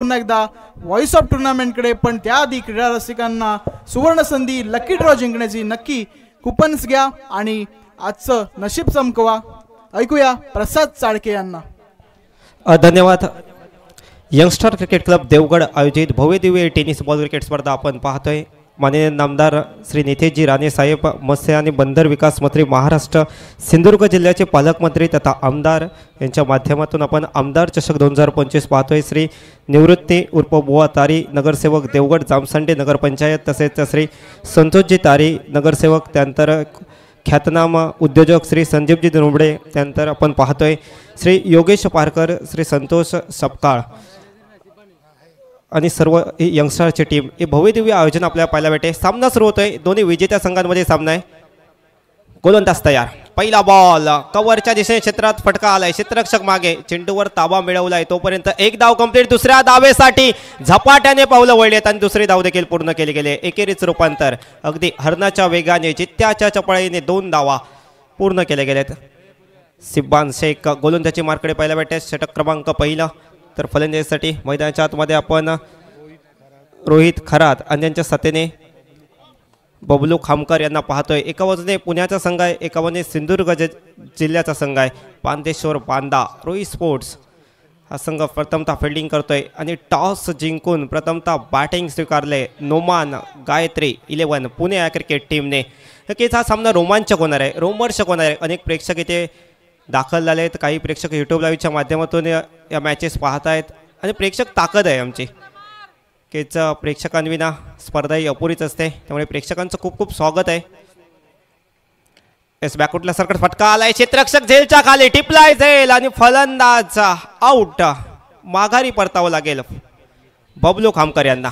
पुन्हा एकदा voice of टुर्नामेंटकडे, पण त्याआधी क्रीडा रसिकांना सुवर्ण संधी लकी ड्रॉ जिंकण्याची. नक्की कुपन्स घ्या आणि आजचं नशीब चमकवा. ऐकूया प्रसाद चाळके यांना. धन्यवाद. यंगस्टर क्रिकेट क्लब देवगड आयोजित भव्यदिव्य टेनिस बॉल क्रिकेट स्पर्धा आपण पाहतोय. माननीय नामदार श्री नितेशजी राणे साहेब, मत्स्य आणि बंदर विकास मंत्री महाराष्ट्र, सिंधुदुर्ग जिल्ह्याचे पालकमंत्री तथा आमदार यांच्या माध्यमातून आपण आमदार चषक 2025 पाहतोय. श्री निवृत्ती उर्फ बुवा तारी नगरसेवक देवगड जामसंडे नगरपंचायत, तसेच श्री संतोषजी तारी नगरसेवक, त्यानंतर ख्यातनाम उद्योजक श्री संजीवजी दुरुंबडे, त्यानंतर आपण पाहतोय श्री योगेश पारकर, श्री संतोष सपकाळ आणि सर्व ही यंगस्टरची टीम. हे भव्यदिव्य आयोजन आपल्याला पाहायला भेटे. सामना सुरू होतोय. दोन्ही विजेत्या संघांमध्ये सामना आहे. गोलंदाज तयार. पहिला बॉल कव्हरच्या दिशेने क्षेत्रात फटका आलाय. क्षेत्ररक्षक मागे, चेंडूवर ताबा मिळवलाय. तोपर्यंत एक धाव कंप्लीट. दुसऱ्या धावेसाठी झपाट्याने पावलं वळलेत आणि दुसरी धाव देखील पूर्ण केली गेली. एकेरीच रूपांतर. अगदी हरणाच्या वेगाने, जित्याच्या चपळाईने 2 धावा पूर्ण केल्या गेल्यात. सिब्बान शेख गोलंदाजी मार्कडे पाहायला भेटते. षटक क्रमांक पहिला. तर फलंदाजीसाठी मैदानाच्या आतमध्ये आपण रोहित खरात आणि त्यांच्या साथीने बबलू खामकर यांना पाहतोय. एका बाजूने पुण्याचा संघ आहे, एका बाजूने सिंधुदुर्ग जिल्ह्याचा संघ आहे. पांदेश्वर बांदा रोई स्पोर्ट्स हा संघ प्रथमतः फिल्डिंग करतोय आणि टॉस जिंकून प्रथमतः बॅटिंग स्वीकारले नोमान गायत्री 11 पुणे या क्रिकेट टीमने. नक्कीच हा सामना रोमांचक होणार आहे, रोमहर्षक होणार आहे. अनेक प्रेक्षक इथे दाखल झाले आहेत. काही प्रेक्षक यूट्यूब लाईव्हच्या माध्यमातून या मॅचेस पाहत आहेत आणि प्रेक्षक ताकद आहे आमची. केच प्रेक्षकांविना स्पर्धा ही अपुरीच असते, त्यामुळे प्रेक्षकांचं खूप खूप स्वागत आहे. एस बॅकउटला सरकट फटका आलाय. क्षेत्ररक्षक झेलच्या खाली टिपलाय झेल आणि फलंदाज आउट. माघारी परतावं लागेल बबलू खामकर यांना.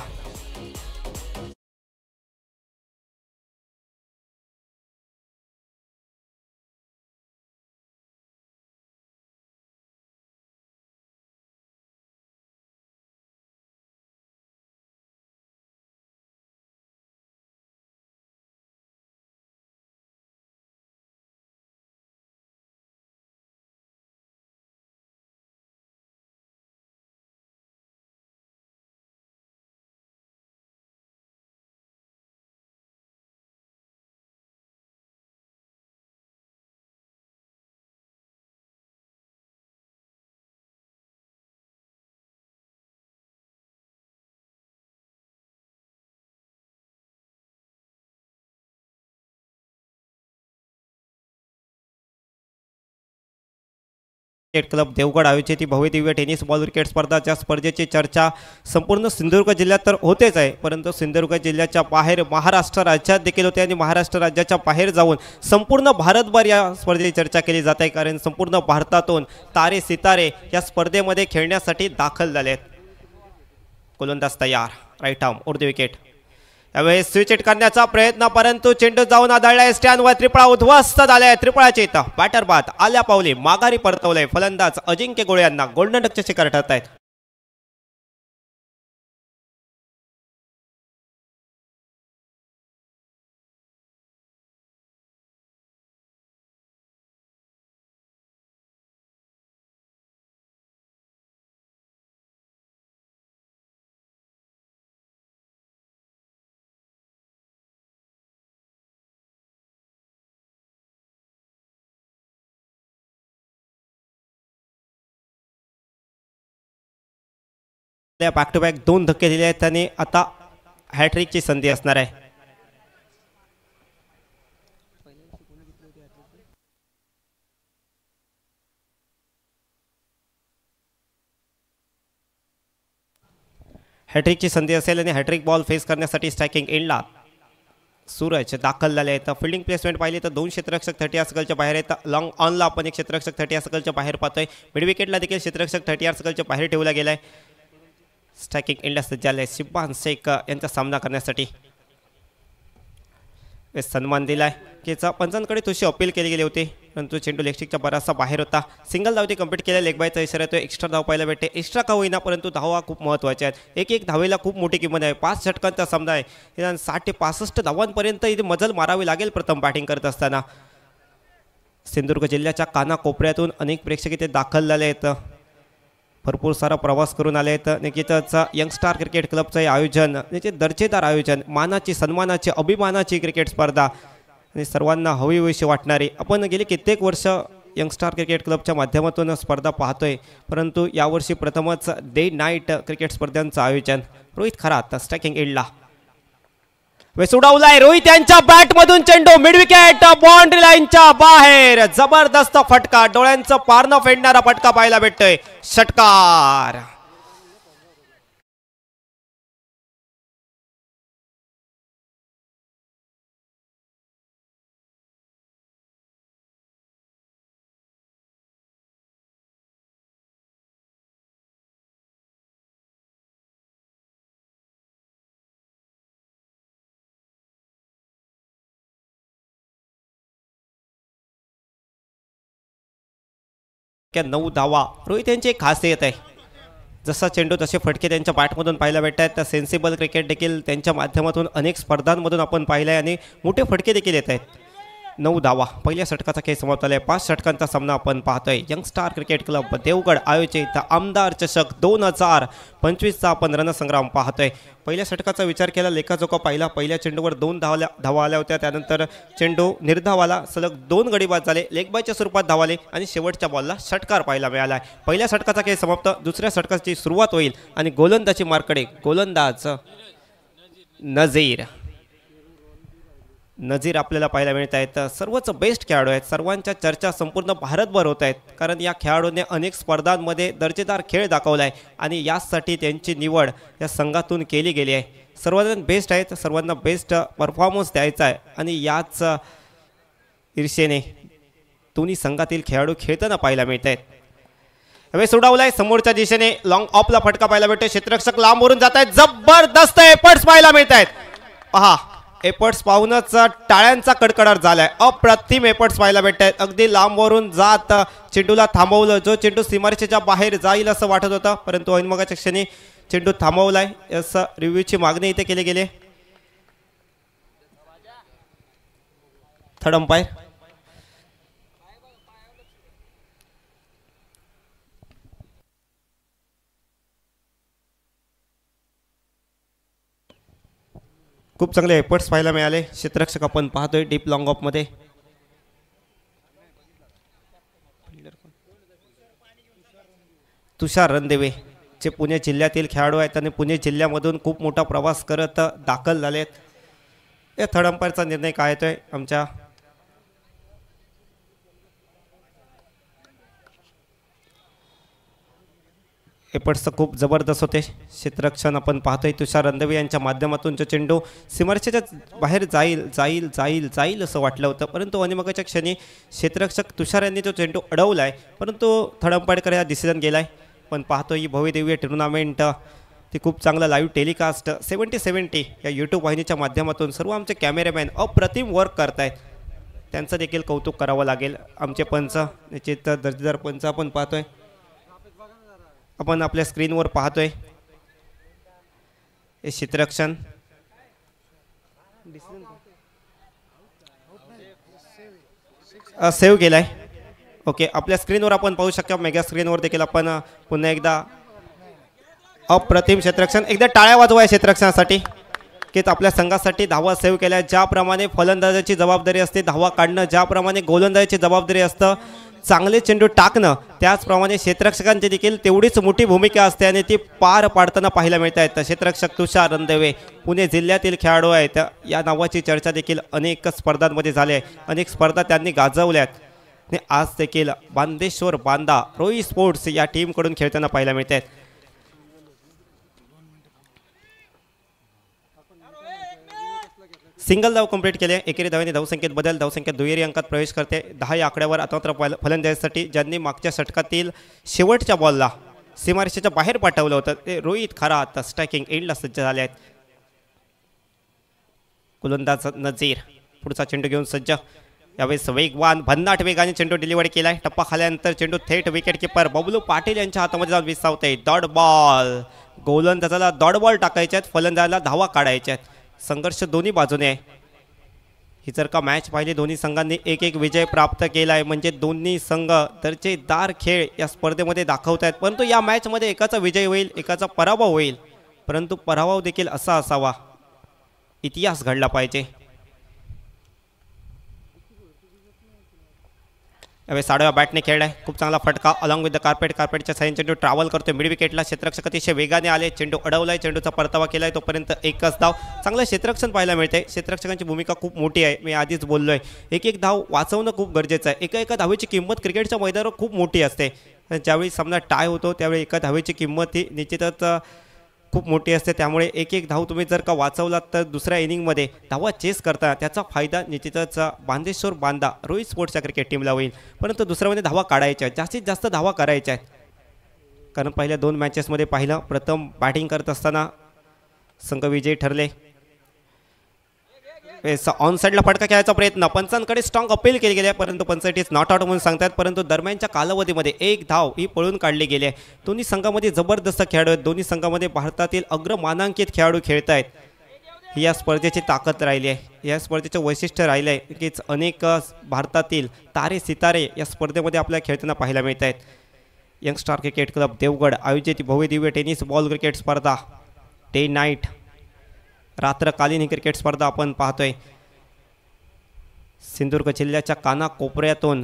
क्रिकेट क्लब देवगड आयोजित भव्यदिव्य टेनिस बॉल क्रिकेट स्पर्धा. ज्या स्पर्धेची चर्चा संपूर्ण सिंधुदुर्ग जिल्ह्यात तर होतेच आहे, परंतु सिंधुदुर्ग जिल्ह्याच्या बाहेर महाराष्ट्र राज्यात देखील होते आणि महाराष्ट्र राज्याच्या बाहेर जाऊन संपूर्ण भारतभर या स्पर्धेची चर्चा केली जात आहे. कारण संपूर्ण भारतातून तारे सितारे या स्पर्धेमध्ये खेळण्यासाठी दाखल झाले आहेत. गोलंदाज तयार. राईट आर्म उर्ध विकेट. यावेळेस स्विच हिट करण्याचा प्रयत्न, परंतु चेंडू जाऊन आदळलाय स्टँडवर. त्रिपळा उद्ध्वस्त झालाय. त्रिपळाचे इथं बॅटर बाद आल्या पावली माघारी परतवलंय. फलंदाज अजिंक्य गोळे यांना गोल्डन डकचे शिकार ठरत आहेत. बॅक टू बॅक 2 धक्के दिले आहेत आणि आता हॅट्रिकची संधी असणार आहे. हॅट्रिकची संधी असेल आणि हॅट्रिक बॉल फेस करण्यासाठी स्ट्रायकिंग एंडला सूरज दाखल झाले आहेत. फिल्डिंग प्लेसमेंट पाहिली तर 2 क्षेत्ररक्षक 30 या सर्कलच्या बाहेर आहेत. लॉंग ऑनला आपण एक क्षेत्ररक्षक 30 या सर्कलच्या बाहेर पाहतोय. मिड विकेटला देखील क्षेत्ररक्षक 30 या सर्कलच्या बाहेर ठेवला गेला आहे. स्ट्रायकिंग एंडला सज्ज झाले सिब्बान शेख यांचा सामना करण्यासाठी. सन्मान दिलाय की पंचांकडे तुझी अपील केली गेली होती, परंतु चेंडू लेगस्टिकच्या बराचसा बाहेर होता. सिंगल धावती कंप्लीट केल्या. लेग बायचा इशारा येतो. एक्स्ट्रा धाव पाहायला भेटते. एक्स्ट्रा का होईना, परंतु धावा खूप महत्त्वाच्या आहेत. एक धावेला खूप मोठी किंमत आहे. 5 षटकांचा सामना आहे. निदान 60 ते 65 धावांपर्यंत इथे मजल मारावी लागेल प्रथम बॅटिंग करत असताना. सिंधुदुर्ग जिल्ह्याच्या कानाकोपऱ्यातून अनेक प्रेक्षक इथे दाखल झाले आहेत. भरपूर सारा प्रवास करून आले तर निश्चितच यंगस्टार क्रिकेट क्लबचं हे आयोजन निश्चित दर्जेदार आयोजन, मानाची सन्मानाची अभिमानाची क्रिकेट स्पर्धा आणि सर्वांना हवीशी वाटणारी. आपण गेली कित्येक वर्ष यंगस्टार क्रिकेट क्लबच्या माध्यमातून स्पर्धा पाहतोय, परंतु यावर्षी प्रथमच डे नाईट क्रिकेट स्पर्धांचं आयोजन. रोहित खरात स्ट्रायकिंग एंडला उडवलाय रोहित यांच्या बॅट मधून चेंडू मिड विकेट बाउंड्री लाईनच्या बाहेर. जबरदस्त फटका, डोळ्यांचं पारणं फेडणारा फटका पाहायला भेटतोय. षटकार क्या 9 धावा. रोहित यांची एक खासियत आहे, जसा चेंडू तसे फटके त्यांच्या बॅटमधून पाहायला भेटत आहेत. सेन्सिबल क्रिकेट देखील त्यांच्या माध्यमातून अनेक स्पर्धांमधून आपण पाहिलं आहे आणि मोठे फटके देखील येत आहेत. 9 धावा. पहिल्या षटकाचा खेळ समाप्त झाला आहे. 5 षटकांचा सामना आपण पाहतोय. यंगस्टार क्रिकेट क्लब देवगड आयोजित आमदार चषक 2025चा आपण रणसंग्राम पाहतोय. पहिल्या षटकाचा विचार केला, लेखाजोखा पाहिला. पहिल्या चेंडूवर 2 धावा आल्या होत्या, त्यानंतर चेंडू निर्धावाला, सलग 2 गडी बाद झाले, लेगबायच्या स्वरूपात धावाले आणि शेवटच्या बॉलला षटकार पाहायला मिळाला. पहिल्या षटकाचा खेळ समाप्त. दुसऱ्या षटकाची सुरुवात होईल आणि गोलंदाजी मार्कडे गोलंदाज नजीर आपल्याला पाहायला मिळत आहेत. सर्वच बेस्ट खेळाडू आहेत. सर्वांच्या चर्चा संपूर्ण भारतभर होत आहेत, कारण या खेळाडूंनी अनेक स्पर्धांमध्ये दर्जेदार खेळ दाखवला आहे आणि यासाठी त्यांची निवड या संघातून केली गेली आहे. सर्वजण बेस्ट आहेत, सर्वांना बेस्ट परफॉर्मन्स द्यायचा आहे आणि याच ईर्षेने दोन्ही संघातील खेळाडू खेळताना पाहायला मिळत आहेत. हवे सोडवलाय समोरच्या दिशेने लॉंग ऑफला फटका पाहायला मिळतोय. क्षेत्ररक्षक लांबवरून जात आहेत. जबरदस्त एफर्ट्स पाहायला मिळत आहेत. पहा, एफर्ट्स पाहूनच टाळ्यांचा कडकडाट झालाय. अप्रतिम एफर्ट्स पाहायला भेटत आहेत. अगदी लांबवरून जात चेंडूला थांबवलं. जो चेंडू सीमारेषेच्या बाहेर जाईल असं वाटत होतं, परंतु ऐनमगाच्या क्षणी चेंडू थांबवलाय. असं रिव्ह्यूची मागणी इथे केली गेली. थर्ड अंपायर खूप चांगले एफर्ट्स पाहायला मिळाले. क्षेत्ररक्षक आपण पाहतोय डीप लॉंग ऑफ मध्ये. तुषार रणदिवे जे पुणे जिल्ह्यातील खेळाडू आहेत आणि पुणे जिल्ह्यामधून खूप मोठा प्रवास करत दाखल झालेत. या थर्ड अंपायरचा निर्णय काय येतोय आमच्या एफर्ट्स खूप जबरदस्त होते. क्षेत्ररक्षण आपण पाहतोय तुषार रणदिवे यांच्या माध्यमातून जो चेंडू सीमारेषेच्या बाहेर जाईल असं वाटलं होतं, परंतु अनिमगाच्या क्षणी क्षेत्ररक्षक तुषार यांनी तो चेंडू अडवलाय, परंतु थर्ड अंपायरकडे हा डिसिजन गेलाय. पण पाहतोय ही भव्यदिव्य टुर्नामेंट ती खूप चांगला लाईव्ह टेलिकास्ट 70-70 या यूट्यूब वाहिनीच्या माध्यमातून सर्व आमचे कॅमेरामॅन अप्रतिम वर्क करत आहेत. त्यांचं देखील कौतुक करावं लागेल. आमचे पंच निश्चित दर्जेदार पंच आपण पाहतोय. आपण आपल्या स्क्रीनवर पाहतोय हे क्षेत्ररक्षण सेव्ह केलाय. ओके, आपल्या स्क्रीनवर आपण पाहू शकता. मेगा स्क्रीनवर देखील आपण पुन्हा एकदा अप्रतिम क्षेत्ररक्षण. एकदा टाळ्या वाजवा या क्षेत्ररक्षणासाठी की आपल्या संघासाठी धावा सेव्ह केल्या. ज्याप्रमाणे फलंदाजाची जबाबदारी असते धावा काढणं, ज्याप्रमाणे गोलंदाजाची जबाबदारी असतं चांगले चेंडू टाकणं, त्याचप्रमाणे क्षेत्ररक्षकांची देखील तेवढीच मोठी भूमिका असते आणि ती पार पाडताना पाहायला मिळत आहेत. क्षेत्ररक्षक तुषार रणदिवे पुणे जिल्ह्यातील खेळाडू आहेत. या नावाची चर्चा देखील अनेक स्पर्धांमध्ये झाली आहे. अनेक स्पर्धा त्यांनी गाजवल्यात आणि आज देखील बांदेश्वर बांदा रोई स्पोर्ट्स या टीमकडून खेळताना पाहायला मिळत आहेत. सिंगल धाव कंप्लीट केले. एकेरी धावेने धावसंख्येत बदल. धावसंख्या दुहेरी अंकात प्रवेश करते. 10 या आकड्यावर आता मात्र फलंदाजीसाठी ज्यांनी मागच्या षटकातील शेवटच्या बॉलला सीमारेषेच्या बाहेर पाठवलं होतं ते रोहित खरात स्ट्रायकिंग एंडला सज्ज झाले आहेत. गोलंदाज नजीर पुढचा चेंडू घेऊन सज्ज. यावेळेस वेगवान भन्नाट वेगाने चेंडू डिलिव्हरी केलाय. टप्पा खाल्यानंतर चेंडू थेट विकेट किपर बबलू पाटील यांच्या हातामध्ये जाऊन विसावते. Dot ball. गोलंदाजाला डॉट बॉल टाकायचे आहेत, फलंदाजाला धावा काढायच्या आहेत. संघर्ष दोन्ही बाजूने आहे. ही जर का मॅच पाहिली दोन्ही संघांनी एक एक विजय प्राप्त केला आहे, म्हणजे दोन्ही संघ दर्जेदार खेळ या स्पर्धेमध्ये दाखवत आहेत. परंतु या मॅचमध्ये एकाचा विजय होईल, एकाचा पराभव होईल, परंतु पराभव देखील असा असावा, इतिहास घडला पाहिजे. यावेळी साडव्या बॅटने खेळलाय, खूप चांगला फटका अलॉंग विथ द कार्पेटच्या साईन चेंडू ट्रॅव्हल करतोय मिड विकेटला. क्षेत्ररक्षक अतिशय वेगाने आले, चेंडू अडवलाय, चेंडूचा परतावा केलाय, तोपर्यंत एकच धाव. चांगलं क्षेत्ररक्षण पाहायला मिळते. क्षेत्ररक्षकांची भूमिका खूप मोठी आहे, मी आधीच बोललोय. एक एक धाव वाचवणं खूप गरजेचं आहे. एका एका धावेची किंमत क्रिकेटच्या मैदानावर खूप मोठी असते. ज्यावेळी सामना टाय होतो त्यावेळी एका धावेची किंमत ही निश्चितच खूप मोठी असते. त्यामुळे एक एक धाव तुम्ही जर का वाचवलात तर दुसऱ्या इनिंगमध्ये धावा चेस करता त्याचा फायदा निश्चितच बांदेश्वर बांदा रोहित स्पोर्ट्सच्या क्रिकेट टीमला होईल. परंतु दुसऱ्यामध्ये धावा काढायच्या आहेत, जास्तीत जास्त धावा करायच्या आहेत. कारण पहिल्या 2 मॅचेसमध्ये पाहिलं, प्रथम बॅटिंग करत असताना संघ विजयी ठरले. ऑन साईडला फटका खेळायचा प्रयत्न, पंचांकडे स्ट्रॉंग अपील केली गेली आहे, परंतु पंच इट इज नॉट आउट म्हणून सांगतात. परंतु दरम्यानच्या कालावधीमध्ये एक धाव ही पळून काढली गेली आहे. दोन्ही संघामध्ये जबरदस्त खेळाडू आहेत, दोन्ही संघामध्ये भारतातील अग्रमानांकित खेळाडू खेळत आहेत. ही या स्पर्धेची ताकद राहिली आहे, या स्पर्धेचं वैशिष्ट्य राहिलं आहे की अनेक भारतातील तारे सितारे या स्पर्धेमध्ये आपल्याला खेळताना पाहायला मिळत आहेत. यंगस्टार क्रिकेट क्लब देवगड आयोजित भव्य दिव्य टेनिस बॉल क्रिकेट स्पर्धा, डे नाईट रात्रकालीन ही क्रिकेट स्पर्धा आपण पाहतोय. सिंधुदुर्ग जिल्ह्याच्या कानाकोपऱ्यातून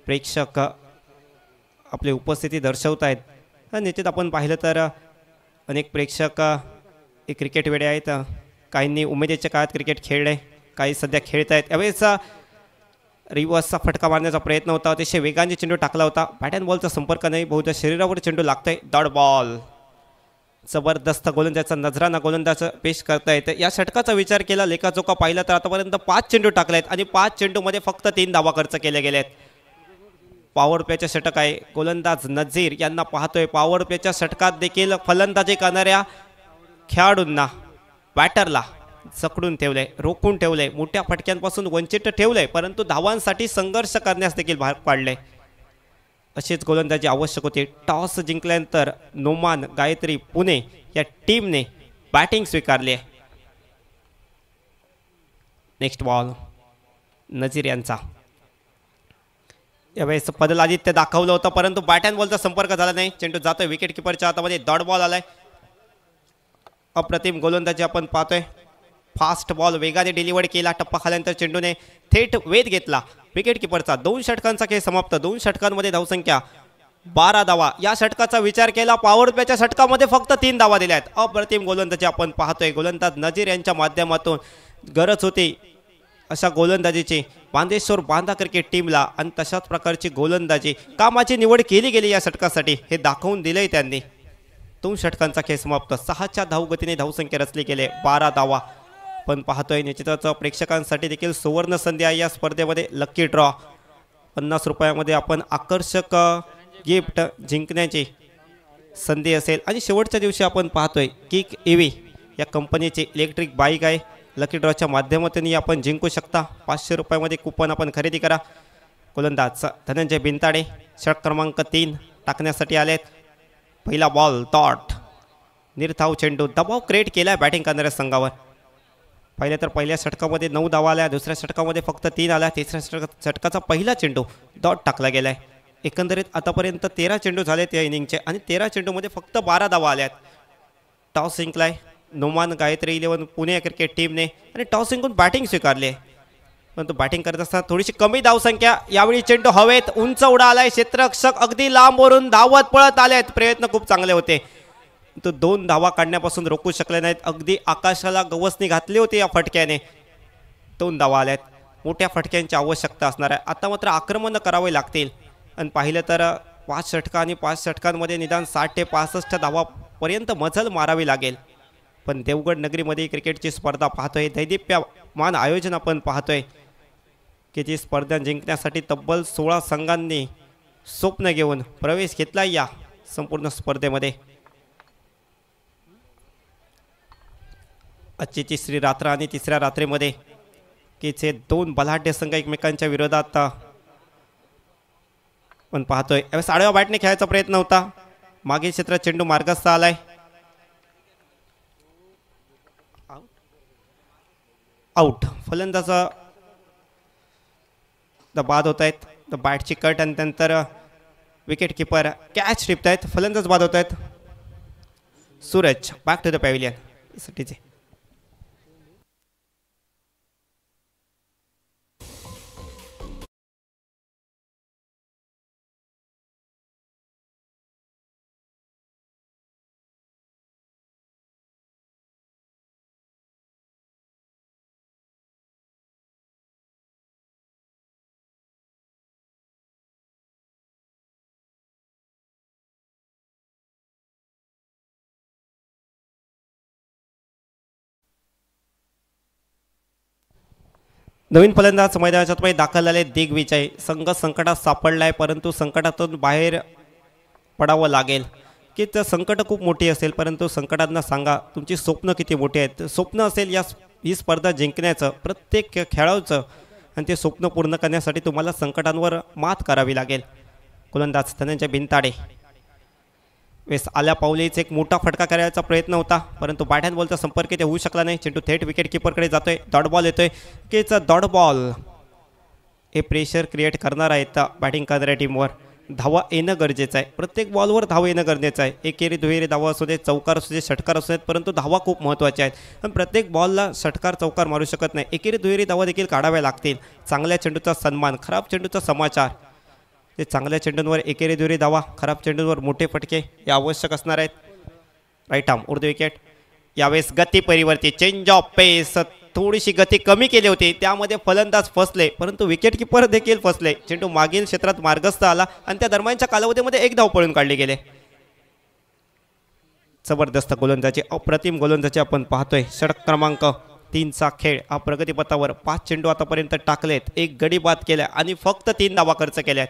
प्रेक्षक आपली उपस्थिती दर्शवत आहेत. निश्चित आपण पाहिलं तर अनेक प्रेक्षक हे क्रिकेट वेडे आहेत. काहींनी उमेदीच्या काळात क्रिकेट खेळले, काही सध्या खेळत आहेत. यावेळेस रिव्हर्सचा फटका मारण्याचा प्रयत्न होता, अतिशय वेगाने चेंडू टाकला होता. बॅट अँड बॉलचा संपर्क नाही, बहुधा शरीरावर चेंडू लागतोय. डॉट बॉल, जबरदस्त गोलंदाजाचा नजराना गोलंदाज पेश करता येते. या षटकाचा विचार केला, लेखाजोखा पाहिला तर आतापर्यंत 5 चेंडू टाकले आहेत आणि 5 चेंडूमध्ये फक्त 3 धावा खर्च केले गेले आहेत. पॉवर प्लेचे षटक आहे, गोलंदाज नझीर यांना पाहतोय. पॉवर प्लेच्या षटकात देखील फलंदाजी करणाऱ्या खेळाडूंना, बॅटरला जखडून ठेवले, रोखून ठेवले, मोठ्या फटक्यांपासून वंचित ठेवले, परंतु धावांसाठी संघर्ष करण्यास देखील भाग पाडले. अशीच गोलंदाजी आवश्यक होती. टॉस जिंकल्यानंतर नोमान गायत्री पुणे या टीमने बॅटिंग स्वीकारली आहे. नेक्स्ट बॉल नजीर यांचा. यावेळेस पदलादित्य दाखवलं होतं, परंतु बॅट अँड बॉलचा संपर्क झाला नाही. चेंडू जातोय विकेट किपरच्या हातामध्ये. डॉट बॉल आलाय. अप्रतिम गोलंदाजी आपण पाहतोय. फास्ट बॉल वेगाने डिलिव्हर केला, टप्पा खाल्यानंतर चेंडूने थेट वेध घेतला विकेट किपरचा. 2 षटकांचा खेळ समाप्त. 2 षटकांमध्ये धावसंख्या 12 धावा. या षटकाचा विचार केला, पॉवर प्लेच्या षटकामध्ये फक्त 3 धावा दिल्या आहेत. अप्रतिम गोलंदाजी आपण पाहतोय. गोलंदाज नजीर यांच्या माध्यमातून गरज होती अशा गोलंदाजीची बांदेश्वर बांदा क्रिकेट टीमला, आणि तशाच प्रकारची गोलंदाजी कामाची निवड केली गेली या षटकासाठी हे दाखवून दिलंय त्यांनी. 2 षटकांचा खेळ समाप्त. 6च्या धावगतीने धावसंख्या रचली गेले, 12 धावा. पण पाहतोय निश्चितच प्रेक्षकांसाठी देखील सुवर्ण संधी आहे या स्पर्धेमध्ये. लकी ड्रॉ 50 रुपयामध्ये आपण आकर्षक गिफ्ट जिंकण्याची संधी असेल. आणि शेवटच्या दिवशी आपण पाहतोय किक EV या कंपनीची इलेक्ट्रिक बाईक आहे. लकी ड्रॉच्या माध्यमातून आपण जिंकू शकता. 500 रुपयामध्ये कुपन आपण खरेदी करा. गोलंदाज धनंजय बिनताडे षटक क्रमांक 3 टाकण्यासाठी आलेत. पहिला बॉल डॉट, निर्धाव चेंडू, दबाव क्रिएट केला आहे बॅटिंग करणाऱ्या संघावर. पहिल्या तर पहिल्या षटकामध्ये 9 धावा आल्या, दुसऱ्या षटकामध्ये फक्त 3 आल्या. तिसऱ्या षटकाचा पहिला चेंडू डॉट टाकला गेला आहे. एकंदरीत आतापर्यंत 13 चेंडू झालेत या इनिंगचे आणि 13 चेंडूमध्ये फक्त 12 धावा आल्यात. टॉस जिंकलाय नोमान गायत्री 11 पुणे क्रिकेट टीमने आणि टॉस जिंकून बॅटिंग स्वीकारली आहे. परंतु बॅटिंग करत असताना थोडीशी कमी धावसंख्या. यावेळी चेंडू हवेत उंच उडा आलाय. क्षेत्ररक्षक अगदी लांबवरून धावत पळत आलेत. प्रयत्न खूप चांगले होते, तो 2 धावा काढण्यापासून रोखू शकले नाहीत. अगदी आकाशाला गवसणी घातली होती या फटक्याने. 2 धावा आल्यात. मोठ्या फटक्यांची आवश्यकता असणार आहे. आता मात्र आक्रमण करावे लागतील. आणि पाहिलं तर 5 षटका आणि 5 षटकांमध्ये निदान 60 ते 65 धावापर्यंत मजल मारावी लागेल. पण देवगड नगरीमध्ये क्रिकेटची स्पर्धा पाहतोय, दैदिप्यमान आयोजन आपण पाहतोय की जी स्पर्धा जिंकण्यासाठी तब्बल 16 संघांनी स्वप्न घेऊन प्रवेश घेतला या संपूर्ण स्पर्धेमध्ये. आजची तिसरी रात्र आणि तिसऱ्या रात्रीमध्ये की जे 2 बलाढ्य संघ एकमेकांच्या विरोधात पण पाहतोय. यावेळेस आडव्या बॅटने खेळायचा प्रयत्न होता. मागील क्षेत्रात चेंडू मार्गस्थ आलाय. आउट. फलंदाज बाद होत आहेत. बॅटची कट आणि नंतर विकेट किपर कॅच टिपत आहेत. फलंदाज बाद होत आहेत. Suraj back to the pavilion साठीचे. नवीन फलंदाज मैदानाच्या मध्ये दाखल झाले दिग्विजय. संघ संकटात सापडलाय परंतु संकटातून बाहेर पडावं लागेल. की तर संकट खूप मोठी असेल परंतु संकटांना सांगा तुमची स्वप्न किती मोठी आहेत. स्वप्न असेल ही स्पर्धा जिंकण्याचं प्रत्येक खेळाडूचं आणि ते स्वप्न पूर्ण करण्यासाठी तुम्हाला संकटांवर मात करावी लागेल. गोलंदाज धनंजय बिनताडे वेस आल्या पावलीच एक मोठा फटका करायचा प्रयत्न होता परंतु बॅट अँड बॉलचा संपर्क ते होऊ शकला नाही. चेंडू थेट विकेट किपरकडे जातोय. डॉट बॉल येतोय. केचा डॉट बॉल हे प्रेशर क्रिएट करणार आहेत बॅटिंग करणाऱ्या टीमवर. धावा येणं गरजेचं आहे. प्रत्येक बॉलवर धावा येणं गरजेचं आहे. एकेरी दुहेरी धावा असू दे, चौकार असू दे, षटकार असू देत परंतु धावा खूप महत्त्वाच्या आहेत. पण प्रत्येक बॉलला षटकार चौकार मारू शकत नाही. एकेरी दुहेरी धावा देखील काढाव्या लागतील. चांगल्या चेंडूचा सन्मान, खराब चेंडूचा समाचार. ते चांगल्या चेंडूंवर एकेरी दुहेरी धावा, खराब चेंडूंवर मोठे फटके हे आवश्यक असणार आहेत. राईट आर्म उर्दू विकेट. यावेळेस गती परिवर्ती, चेंज ऑफ पेस. थोडीशी गती कमी केली होती त्यामध्ये फलंदाज फसले परंतु विकेट किपर देखील फसले. चेंडू मागील क्षेत्रात मार्गस्थ आला आणि त्या दरम्यानच्या कालावधीमध्ये एक धाव पळून काढले गेले. जबरदस्त गोलंदाजी, अप्रतिम गोलंदाजी आपण पाहतोय. षटक क्रमांक 3चा खेळ हा प्रगतीपथावर. 5 चेंडू आतापर्यंत टाकलेत, एक गडी बाद केल्या आणि फक्त 3 धावा खर्च केल्यात.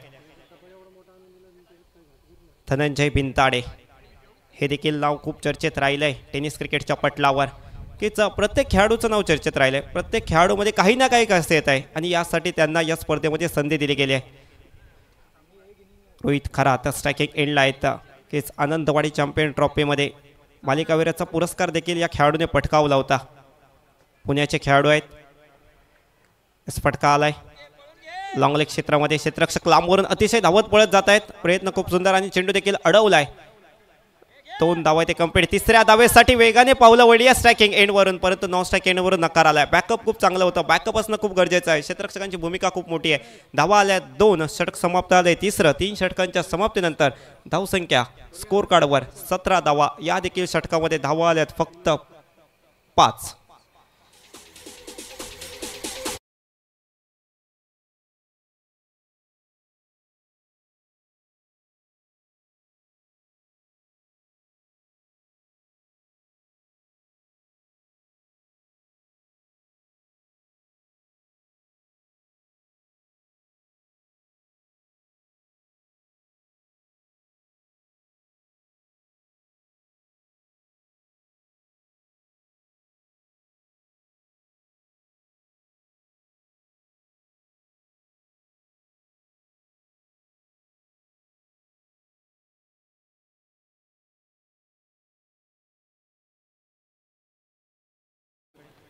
धनंजय बिनताडे हे देखील नाव खूप चर्चेत राहिलंय टेनिस क्रिकेटच्या पटलावर. की प्रत्येक खेळाडूचं नाव चर्चेत राहिलंय. प्रत्येक खेळाडूमध्ये काही ना काही खासियत आहे आणि यासाठी त्यांना या स्पर्धेमध्ये संधी दिली गेली आहे. रोहित खरा आता स्ट्रायकिंग एंडला आहेत. कीच आनंदवाडी चॅम्पियन ट्रॉफीमध्ये मालिकावीराचा पुरस्कार देखील या खेळाडूने पटकावला होता. पुण्याचे खेळाडू आहेत. फटका आलाय लॉंग लेग क्षेत्रामध्ये. क्षेत्ररक्षक लांबवरून अतिशय धावत पळत जात आहेत. प्रयत्न खूप सुंदर आणि चेंडू देखील अडवलाय. 2 धावा ते कंप्लीट. तिसऱ्या धावेसाठी वेगाने पावलं वळली स्ट्रायकिंग एंडवरून परंतु नॉन स्ट्राईक एंडवरून नकार आलाय. बॅकअप खूप चांगलं होतं. बॅकअप असणं खूप गरजेचं आहे. क्षेत्ररक्षकांची भूमिका खूप मोठी आहे. धावा आल्या 2, षटक समाप्त आले तिसरं. 3 षटकांच्या समाप्तीनंतर धावसंख्या स्कोर कार्डवर 17 धावा. या देखील षटकामध्ये धावा आल्यात फक्त 5.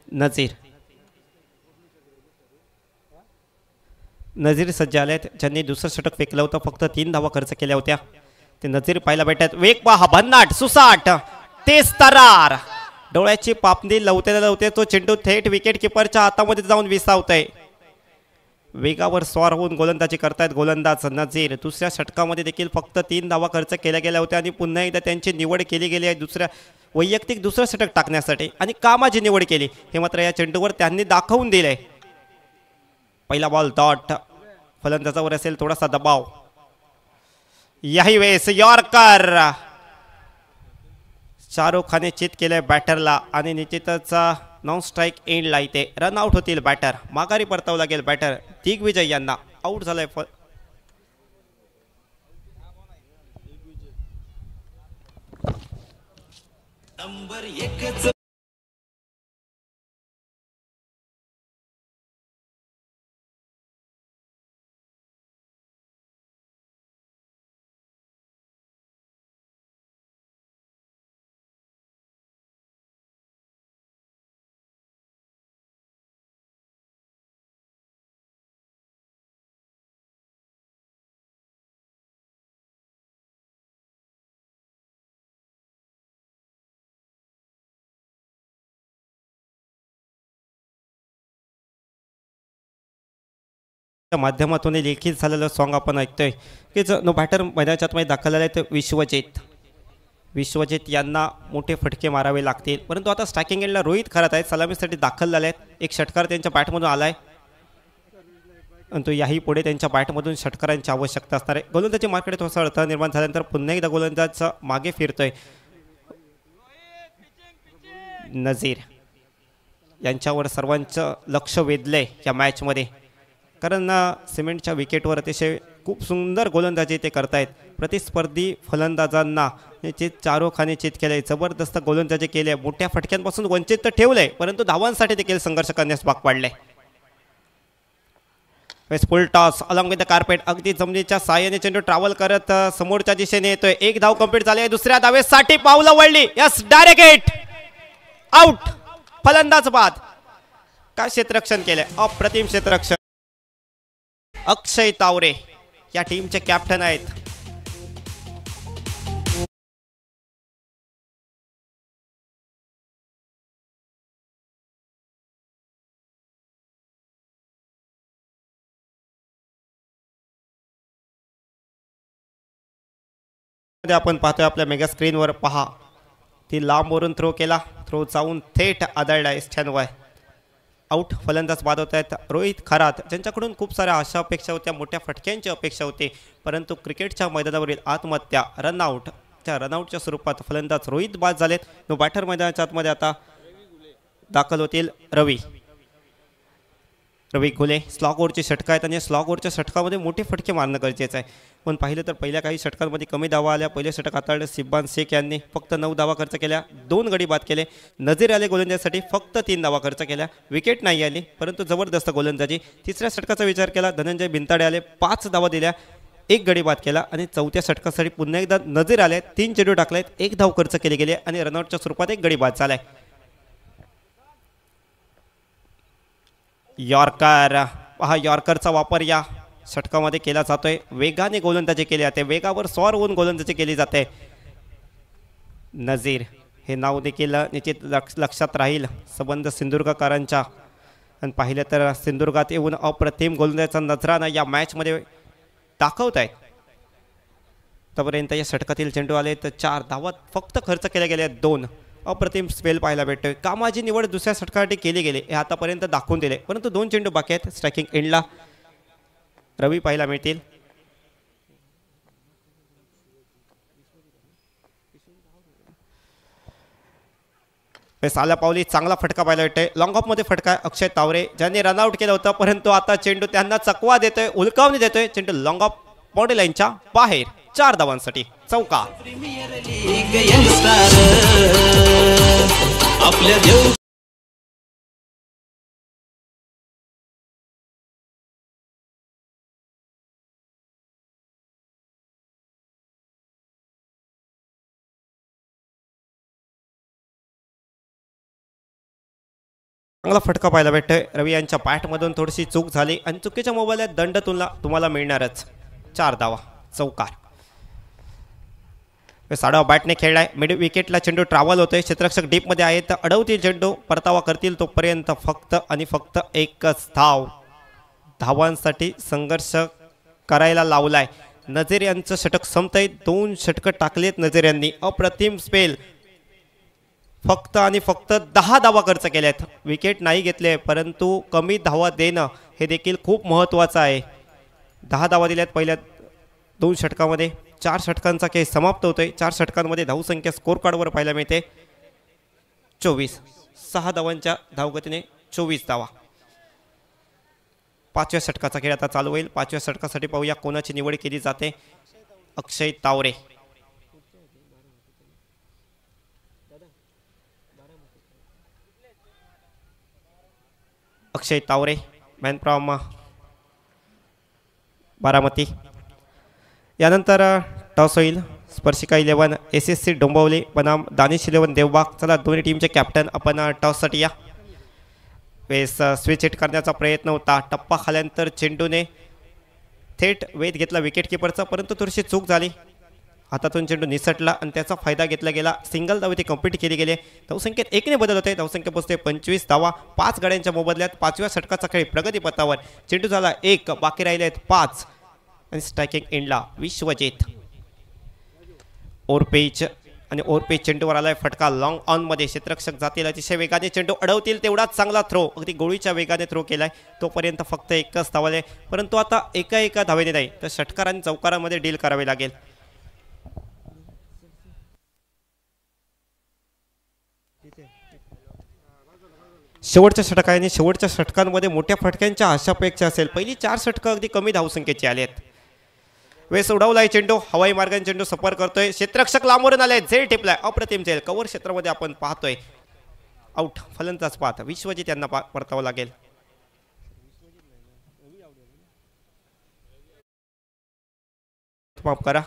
नजीर सज्ज आले आहेत. ज्यांनी दुसरं षटक फेकलं होतं. फक्त 3 धावा खर्च केल्या होत्या. ते नजीर पाहायला भेटतात. वेग पहा, भन्नाट, सुसाट, तेज तरार. डोळ्याची पापणी लवते तो चेंडू थेट विकेट किपरच्या हातामध्ये जाऊन विसावतोय. वेगावर स्वार होऊन गोलंदाजी करतायत गोलंदाज नजीर. दुसऱ्या षटकामध्ये देखील फक्त 3 धावा खर्च केल्या गेल्या होत्या आणि पुन्हा एकदा त्यांची निवड केली गेली आहे वैयक्तिक दुसरं षटक टाकण्यासाठी. आणि का माझी निवड केली हे मात्र या चेंडूवर त्यांनी दाखवून दिलंय. पहिला बॉल डॉट. फलंदाजावर असेल थोडासा दबाव. याही वेळेस यॉर्कर. शाहरुख खानने चित केलंय बॅटरला आणि निश्चितच नॉन स्ट्राईक एंडला इथे रन आउट होतील बॅटर. माघारी परतावं लागेल बॅटर दिग्विजय यांना. आउट झालाय माध्यमातून लिखित झालेलं सॉन्ग आपण ऐकतोय की नो बॅटर मैदानाच्या आतमध्ये दाखल झाले तर विश्वजित यांना मोठे फटके मारावे लागतील, परंतु आता स्ट्रायकिंग एंडला रोहित खरात आहेत, सलामीसाठी दाखल झाले आहेत. एक षटकार त्यांच्या बॅटमधून आलाय, परंतु याही पुढे त्यांच्या बॅटमधून षटकारांची आवश्यकता असणार आहे. गोलंदाजी मार्केट थोडासा अडथळा निर्माण झाल्यानंतर पुन्हा एकदा गोलंदाज मागे फिरतोय. नजीर यांच्यावर सर्वांचं लक्ष वेधलंय या मॅचमध्ये, कारण सिमेंटच्या विकेटवर अतिशय खूप सुंदर गोलंदाजी ते करतायत. प्रतिस्पर्धी फलंदाजांना चारोखाने चित केले, जबरदस्त गोलंदाजी केली आहे, मोठ्या फटक्यांपासून वंचित तर ठेवलंय, परंतु धावांसाठी देखील संघर्ष करण्यास भाग पाडले. फुल toss along with the carpet, अगदी जमिनीच्या साहाय्याने चेंडू ट्रॅव्हल करत समोरच्या दिशेने येतोय. एक धाव कंप्लीट झाली आहे, दुसऱ्या धावेसाठी पावलं वळली. Yes, direct hit, out. फलंदाज बाद. काय क्षेत्ररक्षण केलंय, अप्रतिम क्षेत्ररक्षण. अक्षय तावरे या टीमचे कॅप्टन आहेत. आपण पाहतोय आपल्या मेगा स्क्रीनवर, पहा ती लांबवरून थ्रो केला, थ्रो जाऊन थेट आदळला स्टॅनवर. आउट. फलंदाज बाद होत आहेत रोहित खरात, ज्यांच्याकडून खूप साऱ्या आशा अपेक्षा होत्या, मोठ्या फटक्यांची अपेक्षा होती, परंतु क्रिकेटच्या मैदानावरील आत्महत्या, रनआउट, त्या रनआउटच्या स्वरूपात फलंदाज रोहित बाद झालेत. नो बॅटर मैदानाच्या आतमध्ये आता दाखल होतील रवी घुले. स्लॉग ओव्हरचे षटक आहेत आणि स्लॉग ओव्हरच्या षटकामध्ये मोठे फटके मारणं गरजेचं आहे. पण पाहिलं तर पहिल्या काही षटकांमध्ये कमी धावा आल्या. पहिले षटक हाताळलं सिब्बान शेख यांनी, फक्त 9 धावा खर्च केल्या, 2 गडी बाद केले. नजीर आले गोलंदाजीसाठी, फक्त 3 धावा खर्च केल्या, विकेट नाही आली, परंतु जबरदस्त गोलंदाजी. तिसऱ्या षटकाचा विचार केला, धनंजय बिनताडे आले, 5 धावा दिल्या, 1 गडी बाद केला. आणि चौथ्या षटकासाठी पुन्हा एकदा नजीर आले, 3 चेंडू टाकलेत, 1 धाव खर्च केले गेले आणि रनआउटच्या स्वरूपात 1 गडी बाद झालाय. यॉर्कर, हा यॉर्करचा वापर या षटकामध्ये केला जातोय. वेगाने गोलंदाजी केली जाते, वेगावर स्वार होऊन गोलंदाजी केली जाते. नजीर हे नाव देखील निश्चित लक्षात राहील संबंध सिंधुदुर्गकारांच्या. आणि पाहिलं तर सिंधुदुर्गात येऊन अप्रतिम गोलंदाजीचा नजराना या मॅचमध्ये दाखवत आहेत. तोपर्यंत या षटकातील चेंडू आले तर 4 धावा फक्त खर्च केल्या गेल्या, 2. अप्रतिम स्पेल पाहायला भेटतोय. कामाची निवड दुसऱ्या षटकासाठी केली गेली हे आतापर्यंत दाखवून दिले, परंतु 2 चेंडू बाकी आहेत. स्ट्रायकिंग एंडला रवी पाहायला मिळतील. साला पावली चांगला फटका पाहायला भेटतोय. लॉंग ऑफ मध्ये फटका अक्षय तावरे ज्यांनी रनआउट केलं होतं, परंतु आता चेंडू त्यांना चकवा देतोय, उलकावणी देतोय. चेंडू लॉंग ऑफ बॉडी लाईनच्या बाहेर, 4 धावांसाठी चौकार. आपल्या चांगला फटका पाहायला भेटतोय. रवी यांच्या बॅटमधून थोडीशी चूक झाली आणि चुकीच्या मोबाईलात दंड तुम्हाला मिळणारच. 4 धावा चौकार. साडा बॅटने खेळलाय. मिड विकेटला चेंडू ट्रॅव्हल होतोय. क्षेत्ररक्षक डीपमध्ये आहेत, तर अडवतील चेंडू, परतावा करतील तोपर्यंत फक्त आणि फक्त 1च धाव. धावांसाठी संघर्ष करायला लावलाय. नजीर यांचं षटक संपतंय. 2 षटकं टाकलेत नजीर यांनी. अप्रतिम स्पेल. फक्त आणि फक्त 10 धावा खर्च केल्यात. विकेट नाही घेतले, परंतु कमी धावा देणं हे देखील खूप महत्त्वाचं आहे. 10 धावा दिल्यात पहिल्या 2 षटकामध्ये. 4 षटकांचा खेळ समाप्त होतोय. 4 षटकांमध्ये धावसंख्या स्कोर कार्डवर पाहायला मिळते 24. 6 धावांच्या धावगतीने 24 धावा. 5व्या षटकाचा खेळ आता चालू होईल. 5व्या षटकासाठी पाहूया कोणाची निवड केली जाते. अक्षय तावरे. अक्षय तावरे मॅन फ्रॉम बारामती. यानंतर टॉस होईल. स्पर्शिका 11 SSC डोंबिवली बनाम दानिश 11 देवबाग. चला दोन्ही टीमचे कॅप्टन आपण टॉससाठी या. स्विच हिट करण्याचा प्रयत्न होता. टप्पा खाल्यानंतर चेंडूने थेट वेध घेतला विकेट किपरचा, परंतु थोडीशी चूक झाली. हातातून चेंडू निसटला आणि त्याचा फायदा घेतला गेला. सिंगल धावेत कंप्लीट केली गेले. धावसंख्येत 1 ने बदल होते. धावसंख्या पोहोचते 25 धावा. 5 गड्यांच्या मोबदल्यात 5व्या षटकाचा खेळ प्रगतीपथावर. चेंडू झाला 1, बाकी राहिले आहेत 5 आणि स्ट्रायकिंग एंडला विश्वजित. ओरपेच आणि ओरपेच चेंडूवर आलाय फटका. लॉंग ऑन मध्ये क्षेत्ररक्षक जातील, अतिशय वेगाने चेंडू अडवतील, तेवढाच चांगला थ्रो, अगदी गोळीच्या वेगाने थ्रो केलाय. तोपर्यंत फक्त एकच धावले, परंतु आता एका धावेने नाही तर षटकार आणि चौकारामध्ये डील करावे लागेल. शेवटच्या षटक आहे आणि शेवटच्या षटकांमध्ये मोठ्या फटक्यांच्या अशापेक्षा असेल. पहिली 4 षटकं अगदी कमी धावसंख्येची आली आहेत. वेस उडवलाय चेंडू, हवाई मार्गाने चेंडू सफर करतोय. क्षेत्ररक्षक लांबवरून आले, झेल टिपलाय, अप्रतिम झेल. कव्हर क्षेत्रामध्ये आपण पाहतोय. आउट, फलंदाज पाहत विश्वजित यांना परतावं लागेल. माफ करा.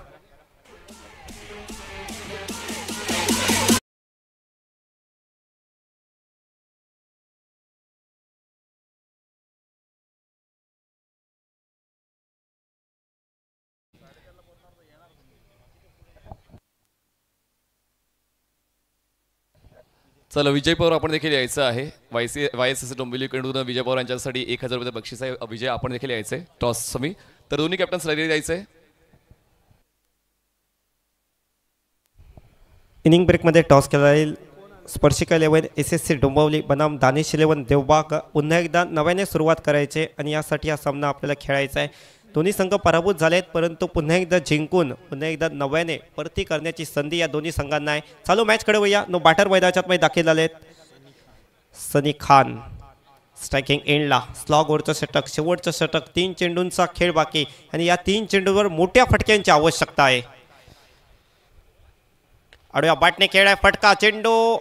चला विजय पवार आपण देखील यायचं आहे. YSS डोंबिवलीकडून विजय पवार यांच्यासाठी 1000 रुपये बक्षीस आहे. विजय आपण देखील यायचं आहे टॉस समी. तर दोन्ही कॅप्टन्स रेडी जायचं आहे. इनिंग ब्रेकमध्ये टॉस केला जाईल. स्पर्शिका 11 SSC डोंबिवली बनाम दानिश 11 देवबाग. पुन्हा एकदा नव्याने सुरुवात करायची आणि यासाठी हा सामना आपल्याला खेळायचा आहे. दोन्ही संघ पराभूत झालेत, परंतु पुन्हा एकदा जिंकून पुन्हा एकदा नव्याने परती करण्याची संधी या दोन्ही संघांना आहे. चालू मॅचकडे वळूया. नो बॅटर मैदानात मध्ये दाखल झालेत. सनी खान स्ट्रायकिंग एंडला. स्लॉग ओव्हरचं षटक, शेवटचं षटक. 3 चेंडूंचा खेळ बाकी आणि या 3 चेंडूंवर मोठ्या फटक्यांची आवश्यकता आहे. आडव्या बॅटने खेळाय फटका. चेंडू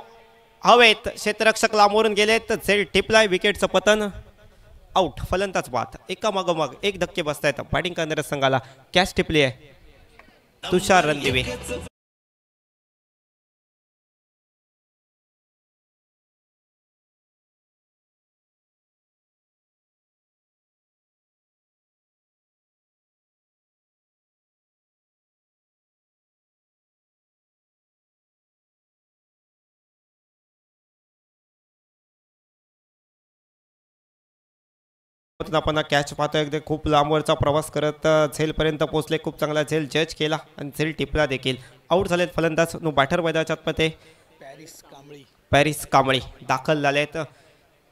हवेत, क्षेत्ररक्षक लांबवरून गेलेत, झेल टिपलाय, विकेटचं पतन. आउट, फलंदाज बाद. एका मागोमाग एक धक्के बसतायत. बॅटिंग करणाऱ्या संघाला कॅच टिपली आहे. तुषार रणदिवे. आपण कॅच पाहतोय. अगदी खूप लांबवरचा प्रवास करत झेलपर्यंत पोहोचले. खूप चांगला झेल जज केला आणि झेल टिपला देखील. आउट झालेत फलंदाज. नो बॅटर मैदानाच्या आतमध्ये पॅरिस कांबळी दाखल झालेत.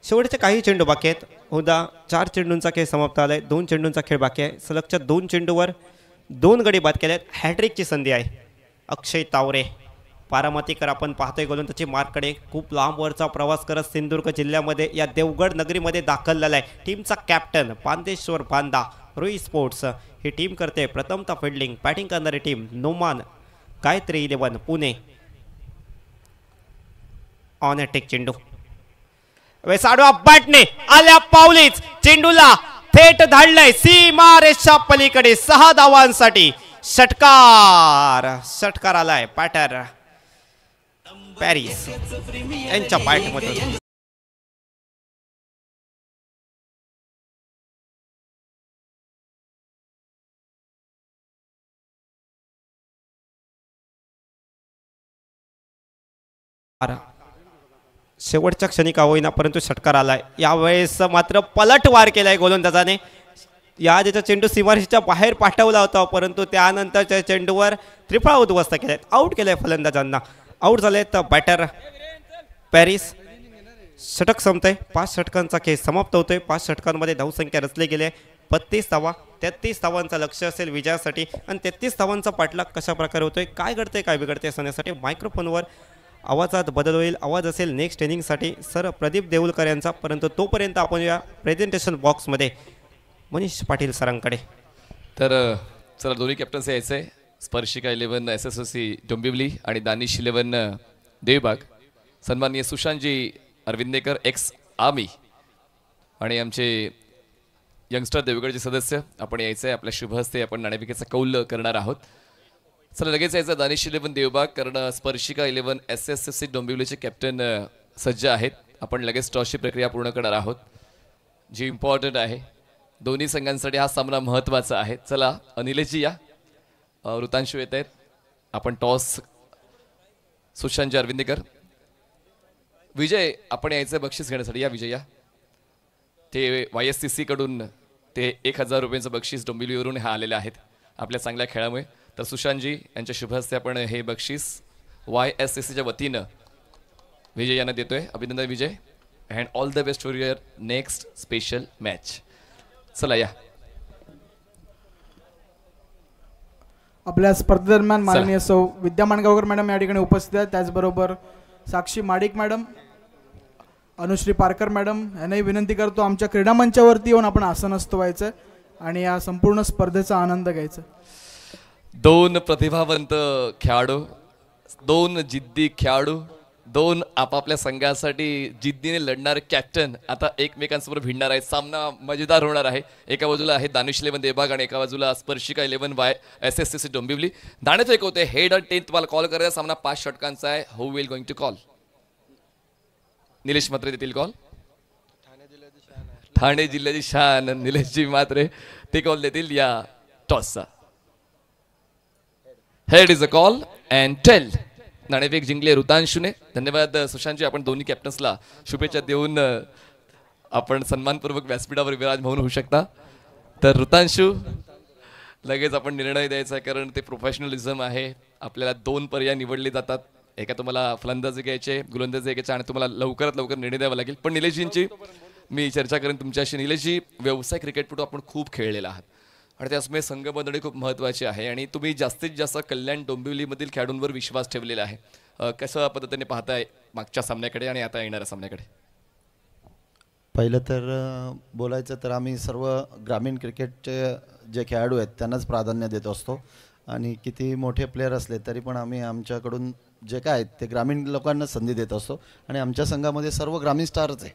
शेवटचे काही चेंडू बाकी आहेत. उद्या 4 चेंडूंचा खेळ समाप्त आलाय. 2 चेंडूंचा खेळ बाकी आहे. सलगच्या 2 चेंडूवर 2 गडी बाद केले आहेत. हॅट्रिकची संधी आहे. अक्षय तावरे बारामतीकर आपण पाहतोय गोलंदाजी मार्ककडे. खूप लांबवरचा प्रवास करत सिंधुदुर्ग जिल्ह्यामध्ये या देवगड नगरीमध्ये दाखल झालाय. टीमचा कॅप्टन पांदेश्वर बांदा. रोई स्पोर्ट्स ही टीम करते प्रथमतः फिल्डिंग. बॅटिंग करणारी team Noman Gayatri 11 Pune. On attack चेंडू. वेसाडवा बॅटने आल्या पावलीच चेंडूला थेट धाडलंय सीमा रेषा पलीकडे. 6 धावांसाठी षटकार आलाय. पॅटर पॅरिस यांच्या बॅटमधून. शेवटच्या क्षणी का होईना परंतु षटकार आलाय. यावेळेस मात्र पलटवार केलाय गोलंदाजाने. या ज्याचा चेंडू सीमारेषेच्या बाहेर पाठवला होता, परंतु त्यानंतरच्या चेंडूवर त्रिफळा उद्ध्वस्त केलाय. आउट केलाय फलंदाजांना. आउट झालेत बॅटर पॅरिस. षटक संपतंय. 5 षटकांचा खेळ समाप्त होतोय. 5 षटकांमध्ये धावसंख्या रचले गेले 32 धावा. 33 धावांचा लक्ष असेल विजयासाठी आणि 33 धावांचा पाठलाग कशा प्रकारे होतोय, काय घडतंय काय बिघडतंय सांगण्यासाठी मायक्रोफोनवर आवाजात बदल होईल. आवाज असेल नेक्स्ट इनिंगसाठी सर प्रदीप देऊलकर यांचा, परंतु तोपर्यंत आपण या प्रेझेंटेशन बॉक्समध्ये मनीष पाटील सरांकडे. तर चला दोन्ही कॅप्टन्स यायचं आहे. स्पर्शिका 11 SSC डोंबिवली आणि दानिश 11 देवबाग. सन्माननीय सुशांतजी अरविंदेकर एक्स आर्मी आणि आमचे यंगस्टर देवगडचे सदस्य आपण यायचं आहे. आपल्या शुभ हस्ते आपण नाणेफेकीचा कौल करणार आहोत. चला लगेच यायचं दानिश 11 देवबाग, कारण स्पर्शिका 11 SSC डोंबिवलीचे कॅप्टन सज्ज आहेत. आपण लगेच टॉसची प्रक्रिया पूर्ण करणार आहोत जी इम्पॉर्टंट आहे. दोन्ही संघांसाठी हा सामना महत्त्वाचा आहे. चला अनिलेशजी या, ऋतांशू येत आहेत. आपण टॉस सुशांत अरविंदेकर. विजय, आपण यायचं बक्षीस घेण्यासाठी या. विजय या. ते YSCC कडून ते 1000 रुपयांचं बक्षीस डोंबिवलीवरून हा आलेले आहेत आपल्या चांगल्या खेळामुळे. तर सुशांतजी यांच्या शुभ हस्ते आपण हे बक्षीस YSCCच्या वतीनं विजय यांना देतोय. अभिनंदन Vijay, and all the best for your next special match. चला या. आपल्या स्पर्धेदरम्यान माननीय सौ विद्या माणगावकर मॅडम या ठिकाणी उपस्थित आहेत. त्याचबरोबर साक्षी माडिक मॅडम, अनुश्री पारकर मॅडम यांनाही विनंती करतो आमच्या क्रीडा मंचावरती येऊन आपण आसनस्थ व्हायचं आणि या संपूर्ण स्पर्धेचा आनंद घ्यायचा. 2 प्रतिभावंत खेळाडू, 2 जिद्दी खेळाडू, 2 आपापल्या संघासाठी जिद्दीने लढणारे कॅप्टन आता एकमेकांसमोर भिडणार आहेत. सामना मजेदार होणार आहे. एका बाजूला आहे दानिश 11 देवबाग आणि एका बाजूला स्पर्शिका 11 YSCC डोंबिवली. नाणेफेक होते. हेड और टेल तुम्हाला कॉल करायचा. सामना 5 षटकांचा आहे. Who will going to call? Nilesh Mhatre देतील कॉल. ठाणे जिल्ह्याची शान निलेशजी म्हात्रे ते कॉल देतील या टॉसचा. Head is a call and tail. नाणेफेक जिंकले ऋतांशूने. धन्यवाद सुशांतजी, आपण दोन्ही कॅप्टन्सला शुभेच्छा देऊन आपण सन्मानपूर्वक व्यासपीठावर विराजमान होऊ शकता. तर ऋतांशू, लगेच आपण निर्णय द्यायचा आहे कारण ते प्रोफेशनलिझम आहे. आपल्याला 2 पर्याय निवडले जातात. एका तुम्हाला फलंदाजी घ्यायचे, गोलंदाजी घ्यायचे आणि तुम्हाला लवकरात लवकर निर्णय द्यावा लागेल. पण निलेशजींची मी चर्चा करेन तुमच्याशी. निलेशजी, व्यवसाय क्रिकेटपटू आपण खूप खेळलेला आहात आणि त्यामुळे संघ बांधणी खूप महत्त्वाची आहे आणि तुम्ही जास्तीत जास्त कल्याण डोंबिवलीमधील खेळाडूंवर विश्वास ठेवलेला आहे. कशा पद्धतीने पाहताय मागच्या सामन्याकडे आणि आता येणाऱ्या सामन्याकडे? पहिलं तर बोलायचं तर आम्ही सर्व ग्रामीण क्रिकेटचे जे खेळाडू आहेत त्यांनाच प्राधान्य देत असतो आणि किती मोठे प्लेयर असले तरी पण आम्ही आमच्याकडून जे काय आहेत ते ग्रामीण लोकांना संधी देत असतो आणि आमच्या संघामध्ये सर्व ग्रामीण स्टारच आहे.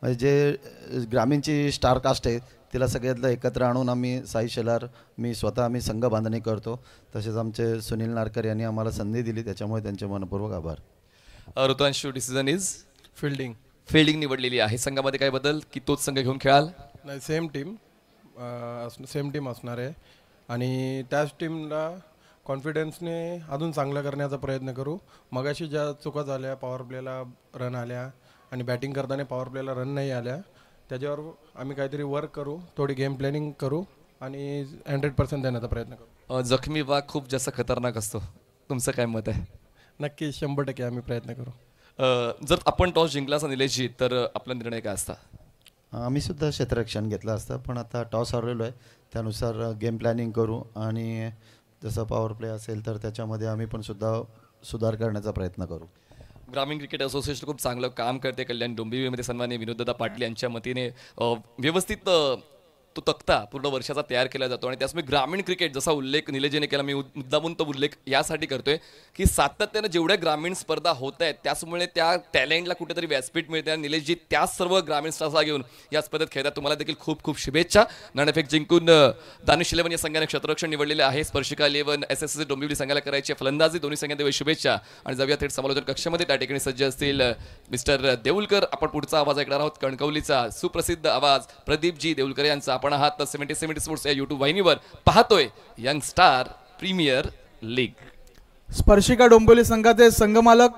म्हणजे जे ग्रामीणची स्टार कास्ट आहे तिला सगळ्यातलं एकत्र आणून आम्ही साई शेलार, मी स्वतः आम्ही संघ बांधणी करतो. तसेच आमचे सुनील नारकर यांनी आम्हाला संधी दिली, त्याच्यामुळे त्यांचे मनपूर्वक आभार. ऋतांशू, डिसिजन इज फिल्डिंग. फिल्डिंग निवडलेली आहे. संघामध्ये काय बदल की तोच संघ घेऊन खेळाल? नाही, सेम टीम असणार आहे आणि त्याच टीमला कॉन्फिडन्सने अजून चांगलं करण्याचा प्रयत्न करू. मगाशी ज्या चुका झाल्या, पॉवर प्लेला रन आल्या आणि बॅटिंग करताना पॉवर प्लेला रन नाही आल्या, त्याच्यावर आम्ही काहीतरी वर्क करू, थोडी गेम प्लॅनिंग करू आणि 100% देण्याचा प्रयत्न करू. जखमी वाघ खूप जास्त खतरनाक असतो, तुमचं काय मत आहे? नक्की 100% आम्ही प्रयत्न करू. जर आपण टॉस जिंकला असा निलेशजी तर आपला निर्णय काय असता? आम्ही सुद्धा क्षेत्ररक्षण घेतलं असतं, पण आता टॉस हरलेलो आहे त्यानुसार गेम प्लॅनिंग करू आणि जसं पॉवर प्ले असेल तर त्याच्यामध्ये आम्ही पण सुद्धा सुधार करण्याचा प्रयत्न करू. ग्रामीण क्रिकेट असोसिएशन खूप चांगलं काम करते. कल्याण डोंबिवलीमध्ये सन्माननीय विनोददादा पाटील यांच्या मतीने व्यवस्थित तो तक्ता पूर्ण वर्षाचा तयार केला जातो आणि त्यामुळे ग्रामीण क्रिकेट जसा उल्लेख निलेशजीने केला, मी मुद्दामून तो उल्लेख यासाठी करतोय की सातत्यानं जेवढ्या ग्रामीण स्पर्धा होत आहेत त्याचमुळे त्या टॅलेंटला कुठेतरी व्यासपीठ मिळते आणि निलेशजी त्याच सर्व ग्रामीण स्टार्सला घेऊन या स्पर्धेत खेळतात. तुम्हाला देखील खूप खूप शुभेच्छा. नाणेफेक जिंकून दानिश 11 या संघाने क्षेत्ररक्षण निवडलेले आहे. स्पर्शिका 11 SSC डोंबिवली संघाला करायची फलंदाजी. दोन्ही संघांना शुभेच्छा आणि जाऊया थेट समालोचन कक्षामध्ये. त्या ठिकाणी सज्ज असतील मिस्टर देऊलकर. आपण पुढचा आवाज ऐकणार आहोत कणकवलीचा सुप्रसिद्ध आवाज प्रदीपजी देऊलकर यांचा. आपण आहात 70 स्पोर्ट्स या YouTube वाहिनीवर पाहतोय यंग स्टार प्रीमियर लीग. स्पर्शिका डोंबिवली संघाचे संघमालक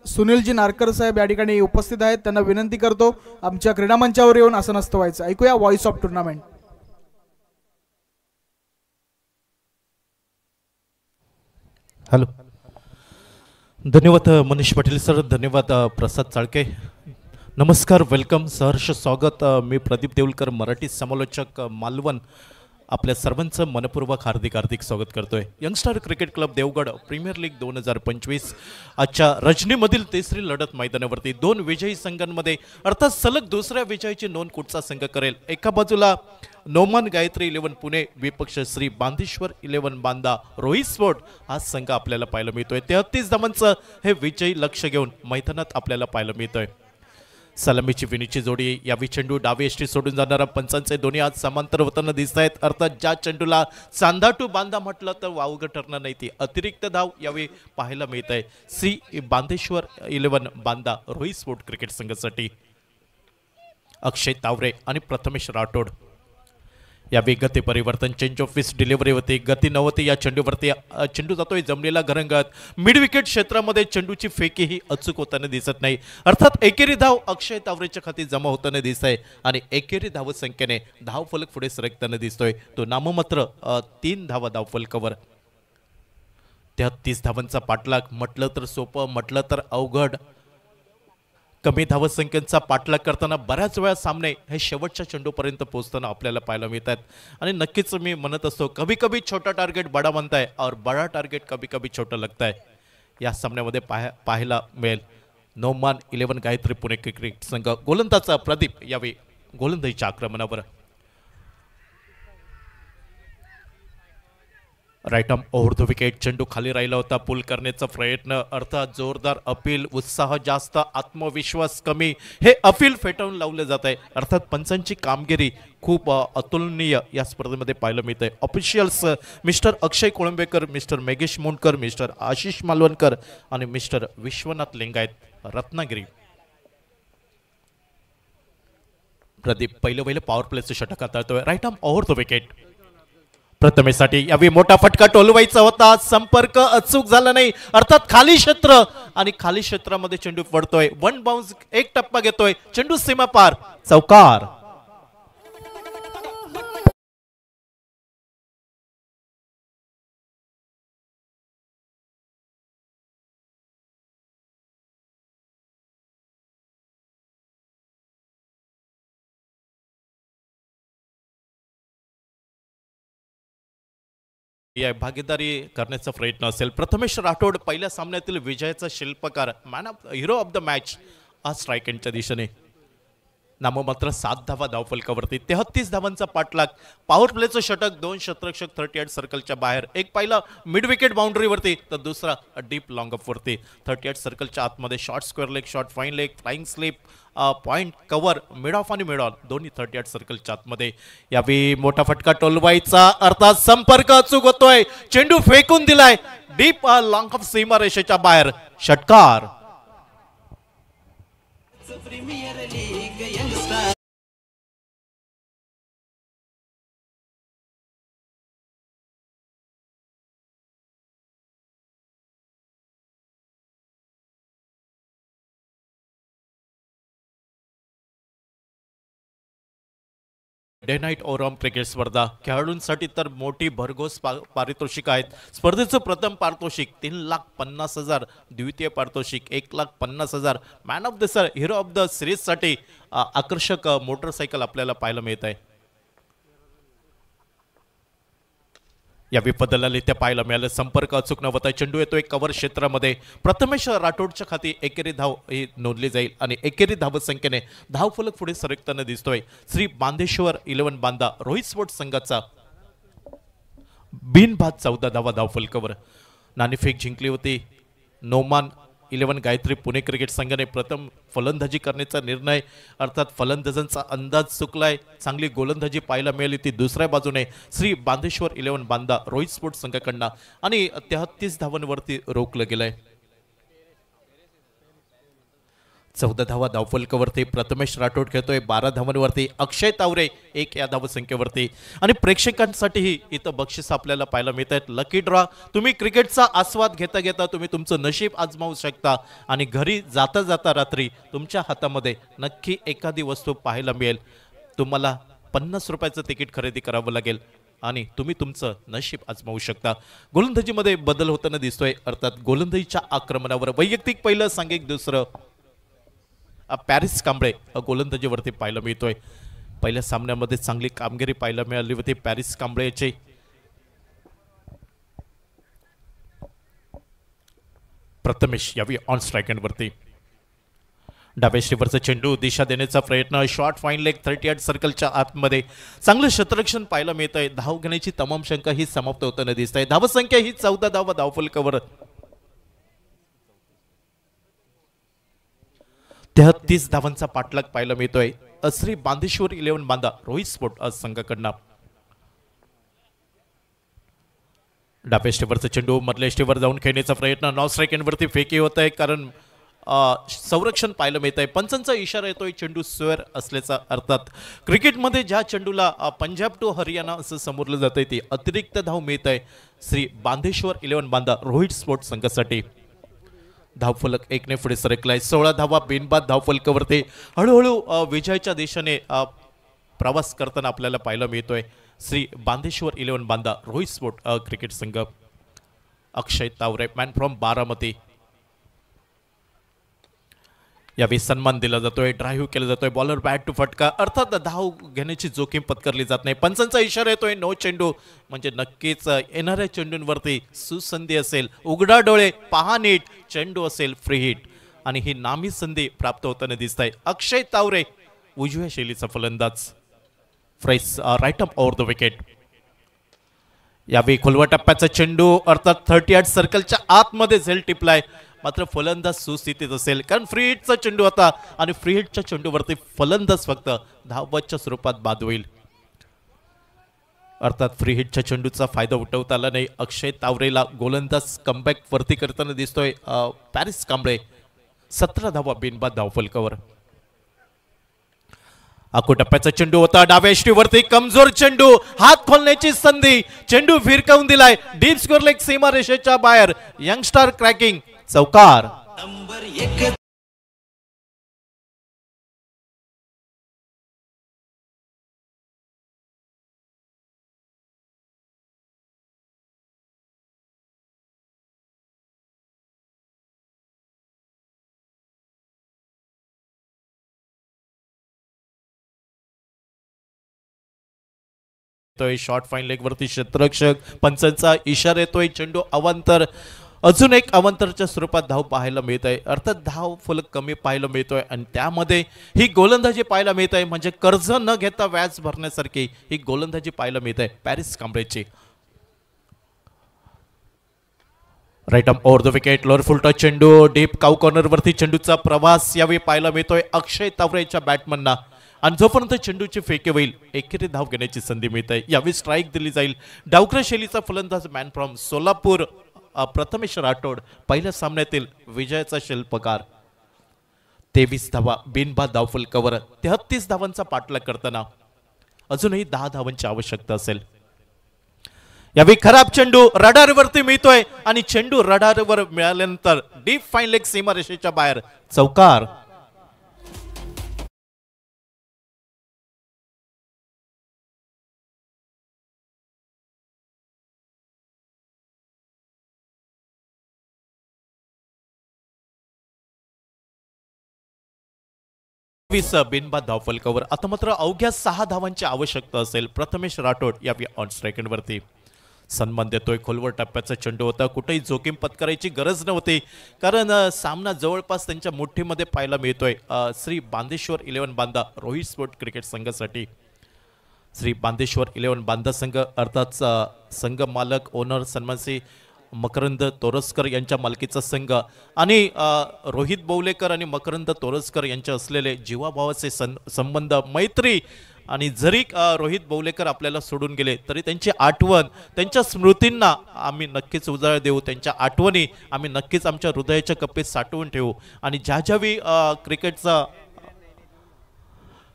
सुनीलजी नारकर साहेब या ठिकाणी उपस्थित आहेत. त्यांना विनंती करतो आमच्या क्रीडा मंचावर येऊन आसनस्थ व्हायचं. ऐकूया व्हॉइस ऑफ टुर्नामेंट. हॅलो, धन्यवाद मनीष पाटील सर, धन्यवाद प्रसाद चाळके. नमस्कार, वेलकम, सहर्ष स्वागत. मी प्रदीप देऊलकर, मराठी समालोचक मालवण. आपल्या सर्वांचं मनपूर्वक हार्दिक हार्दिक स्वागत करतोय. Youngstar cricket club Devgad premier league 2025 आजच्या रजनीमधील तिसरी लढत मैदानावरती 2 विजयी संघांमध्ये अर्थात सलग दुसऱ्या विजयाची नोंद कुठचा संघ करेल? एका बाजूला नोमान गायत्री 11 पुणे, विपक्ष श्री बांधेश्वर 11 बांदा रोहित स्पोर्ट हा संघ आपल्याला पाहायला मिळतोय. 33 धावांचं हे विजयी लक्ष घेऊन मैदानात आपल्याला पाहायला मिळतोय. सलामीची विनीची जोडी, यावी चेंडू डावी एष्टी सोडून जाणारा पंचांचे दोन्ही आज समांतर होताना दिसत आहेत. अर्थात ज्या चेंडूला चांदा टू बांधा म्हटलं तर वावगं ठरणार नाही, ती अतिरिक्त धाव यावेळी पाहायला मिळत आहे श्री बांधेश्वर 11 बांदा रोहित स्पोर्ट क्रिकेट संघासाठी. अक्षय तावरे आणि प्रथमेश राठोड यावेळी गती परिवर्तन चेंज ऑफ पिच डिलिव्हरी होती, गती नव्हती या चेंडूवरती. चेंडू जातोय जमलेला घरंगत. मिड विकेट क्षेत्रामध्ये चेंडूची फेकी ही अचूक होताना दिसत नाही. अर्थात एकेरी धाव अक्षय तावरेच्या खाती जमा होताना दिसत आहे आणि एकेरी धावसंख्येने धाव फलक पुढे सरकताना दिसतोय. तो नाममात्र 3 धावा धाव फलकावर. 33 धावांचा पाठलाग म्हटलं तर सोपं, म्हटलं तर अवघड. कमी धावसंख्येचा पाठलाग करताना बऱ्याच वेळा सामने हे शेवटच्या चेंडूपर्यंत पोहोचताना आपल्याला पाहायला मिळतात. आणि नक्कीच मी म्हणत असतो कभी कभी छोटा टार्गेट बडा बनता है और बडा टार्गेट कभी कभी छोटा लगता है. या सामन्यामध्ये पाहायला मिळेल. नोमान 11 गायत्री पुणे क्रिकेट संघ गोलंदाज प्रदीप यावेळी गोलंदाजीच्या आक्रमणावर. Right arm over the wicket. चेंडू खाली राहिला होता. पुल करण्याचा प्रयत्न. अर्थात जोरदार अपील, उत्साह जास्त, आत्मविश्वास कमी, हे अपील फेटाळून लावले जात आहे. अर्थात पंचांची कामगिरी खूप अतुलनीय या स्पर्धेमध्ये पाहायला मिळते. Officials mister Akshay Kolambekar, mister Meghesh Mundkar, mister Ashish Malvankar आणि मिस्टर विश्वनाथ लिंगायत रत्नागिरी. प्रदीप पहिलं पॉवर प्लेचं षटक हाताळतोय. Right arm over the wicket. प्रथमेसाठी यावेळी मोठा फटका टोलवायचा होता. संपर्क अचूक झाला नाही. अर्थात खाली क्षेत्र आणि खाली क्षेत्रामध्ये चेंडू पडतोय. 1 बाउन्स, 1 टप्पा घेतोय. चेंडू सीमा पार, चौकार. या भागीदारी करण्याचा प्रयत्न असेल. प्रथमेश राठोड पहिल्या सामन्यातील विजयाचा शिल्पकार, man of hero of the match आज स्ट्राईक एंडच्या दिशेने. नाममात्र 7 धावा धावफलकावरती. 33 धावांचा पाठलाग. पॉवर प्लेचं षटक. 2 क्षेत्ररक्षक 38 सर्कलच्या बाहेर. एक पहिला मिड विकेट बाउंड्रीवरती तर दुसरा डीप लॉंग अप वरती. 38 सर्कलच्या आतमध्ये short square leg, short fine leg, flying slip, point cover, mid of आणि मिड ऑन दोन्ही 38 सर्कलच्या आतमध्ये. यावेळी मोठा फटका टोलवायचा. अर्थात संपर्क अचूक होतोय. चेंडू फेकून दिलाय डीप लॉंग ऑफ सीमा रेषेच्या बाहेर. षटकार. डे नाईट ओव्हरऑल क्रिकेट स्पर्धा खेळाडूंसाठी तर मोठी भरघोस पारितोषिक आहेत. स्पर्धेचं प्रथम पारितोषिक 3,50,000, द्वितीय पारितोषिक 1,50,000. Man of the series, hero of the सिरीजसाठी आकर्षक मोटरसायकल आपल्याला पाहायला मिळत आहे. या विपदलाला त्या पाहायला मिळालं. संपर्क अचूक नव्हता. चेंडू येतोय कव्हर क्षेत्रामध्ये. प्रथमेश राठोडच्या खाती एकेरी धाव ही नोंदली जाईल आणि एकेरी धावसंख्येने धाव फलक पुढे सरकताना दिसतोय. श्री बांदेश्वर 11 बांदा रोहित स्पोर्ट्स संघाचा बिनबाद 14 धावा धाव फलकावर. नाणेफेक जिंकली होती. नोमान 11 गायत्री पुणे क्रिकेट संघाने प्रथम फलंदाजी करण्याचा निर्णय. अर्थात फलंदाजांचा अंदाज चुकलाय. चांगली गोलंदाजी पाहायला मिळाली ती दुसऱ्या बाजूने श्री बांदेश्वर 11 बांदा रोहित स्पोर्ट्स संघाकडनं आणि 33 धावांवरती रोखलं गेलंय. 14 धावा धावफलकावरती प्रथमेश राठोड खेळतोय. 12 धावांवरती अक्षय तावरे 1 या धावसंख्येवरती. आणि प्रेक्षकांसाठीही इथं बक्षीस आपल्याला पाहायला मिळत आहेत. Lucky draw. तुम्ही क्रिकेटचा आस्वाद घेता घेता तुम्ही तुमचं नशीब आजमावू शकता आणि घरी जाता जाता रात्री तुमच्या हातामध्ये नक्की एखादी वस्तू पाहायला मिळेल. तुम्हाला 50 रुपयाचं तिकीट खरेदी करावं लागेल आणि तुम्ही तुमचं नशीब आजमावू शकता. गोलंदाजीमध्ये बदल होताना दिसतोय. अर्थात गोलंदाजीच्या आक्रमणावर वैयक्तिक पहिलं, सांघिक दुसरं. पॅरिस कांबळे गोलंदाजीवरती पाहायला मिळतोय. पहिल्या सामन्यामध्ये चांगली कामगिरी पाहायला मिळाली होती पॅरिस कांबळेची. प्रथमेश यावी ऑन स्ट्राईक एंडवरती. डाव्या स्ट्रीवरचा चेंडू दिशा देण्याचा प्रयत्न. शॉर्ट फाईन लेग 38 सर्कलच्या आतमध्ये. चांगलं क्षेत्ररक्षण पाहायला मिळत आहे. धाव घेण्याची तमाम शंका ही समाप्त होताना दिसत आहे. धावसंख्या ही 14 धावा धावफलकावर. 33 धावांचा पाठलाग पाहायला मिळतोय श्री बांदेश्वर 11 बांदा रोहित स्पोर्ट संघाकडनं. डाव्या स्टेवरचा चेंडू मधल्या स्टेवर जाऊन खेळण्याचा प्रयत्न. नॉन स्ट्राईक एंडवरती फेकी होत आहे कारण संरक्षण पाहायला मिळत आहे. पंचांचा इशारा येतोय चेंडू स्क्वेअर असल्याचा. अर्थात क्रिकेटमध्ये ज्या चेंडूला पंजाब टू हरियाणा असं समोरलं जात आहे, ती अतिरिक्त धाव मिळत आहे श्री बांधेश्वर 11 बांदा रोहित स्पोर्ट्स संघासाठी. धावफलक 1 पुढे सरकलाय. 16 धावा बिनबाद धावफलकावरती हळूहळू विजयाच्या दिशेने प्रवास करताना आपल्याला पाहायला मिळतोय श्री बांधेश्वर 11 बांदा रोहित स्पोर्ट क्रिकेट संघ. अक्षय तावरे मॅन फ्रॉम बारामती, यावेळी सन्मान दिला जातोय. ड्राईव्ह केला जातोय. बॉलर बॅट टू फटका. अर्थात धाव घेण्याची जोखीम पत्करली जात नाही. पंचांचा इशारा येतोय नो चेंडू, म्हणजे नक्कीच येणाऱ्या चेंडूंवरती सुसंधी असेल. उघडा डोळे पहा नीट, चेंडू असेल फ्री हिट आणि ही नामी संधी प्राप्त होताना दिसत आहे. अक्षय तावरे उजव्या शैलीचा फलंदाज. फ्रेश राईट अप ओव्हर द विकेट. यावेळी खोलवा टप्प्याचा चेंडू अर्थात 30 यार्ड सर्कलच्या आतमध्ये झेल टिपलाय. मात्र फलंदाज सुस्थितीत असेल, कारण फ्री हिटचा चेंडू होता आणि फ्री हिटच्या चेंडूवरती फलंदाज फक्त धावबादच्या स्वरूपात बाद होईल. अर्थात फ्री हिटच्या चेंडूचा फायदा उठवता आला नाही. अक्षय तावरेला गोलंदाज कमबॅक वरती करताना दिसतोय. पॅरिस कांबळे 17 धावा बिनबाद धावफलकावर. आखो टप्प्याचा चेंडू होता डाव्या यष्टीवरती. कमजोर चेंडू, हात खोलण्याची संधी, चेंडू फिरकावून दिलाय डीप स्कोर लेग सीमा रेषेच्या बाहेर. यंगस्टर क्रॅकिंग चौकार. शॉर्ट फाईन लेग वरती क्षेत्ररक्षक. पंचांचा इशारा येतोय चेंडू अवांतर. अजून एक अवांतरच्या स्वरूपात धाव पाहायला मिळत आहे. अर्थात धाव फलक कमी पाहायला मिळतोय आणि त्यामध्ये ही गोलंदाजी पाहायला मिळत आहे, म्हणजे कर्ज न घेता व्याज भरण्यासारखी ही गोलंदाजी पाहायला मिळत आहे पॅरिस कांबळेची. Right arm over the wicket. Lower full toss चेंडू डीप काऊ कॉर्नर वरती चेंडूचा प्रवास यावेळी पाहायला मिळतोय अक्षय तावरेच्या बॅटमनना. आणि जोपर्यंत चेंडूची फेके होईल एकेरी धाव घेण्याची संधी मिळत आहे. यावेळी स्ट्राईक दिली जाईल. डावख्रा शैलीचा फलंदाज मॅन फ्रॉम सोलापूर प्रथमेश राठोड पहिल्या सामन्यातील विजयाचा शिल्पकार. 23 धावा बिनबाद धावफलकावर. 33 धावांचा पाठलाग करताना अजूनही 10 धावांची आवश्यकता असेल. यावेळी खराब चेंडू रडारवरती मिळतोय आणि चेंडू रडारवर मिळाल्यानंतर डीप फाईन लेग सीमा रेषेच्या बाहेर चौकार. बिनबाद धावफलकावर. आता मात्र अवघ्या 6 धावांची आवश्यकता असेल. प्रथमेश राठोड यावेळी ऑन स्ट्राइक वरती सन्मान देतोय. खोलवर टप्प्याचा चेंडू होता. कुठेही जोखीम पत्करायची गरज नव्हती, कारण सामना जवळपास त्यांच्या मुठ्ठीमध्ये पाहायला मिळतोय. श्री बांधेश्वर 11 बांदा रोहित स्पोर्ट क्रिकेट संघासाठी. श्री बांधेश्वर 11 बांदा संघ अर्थात संघ मालक ओनर सन्मानसी मकरंद तोरसकर यांच्या मालकीचा संघ आणि रोहित बौलेकर आणि मकरंद तोरसकर यांचे असलेले जीवाभावाचे संबंध मैत्री. आणि जरी रोहित बौलेकर आपल्याला सोडून गेले तरी त्यांची आठवण, त्यांच्या स्मृतींना आम्ही नक्कीच उजाळा देऊ. त्यांच्या आठवणी आम्ही नक्कीच आमच्या हृदयाच्या कप्पेत साठवून ठेवू. आणि ज्या ज्यावेळी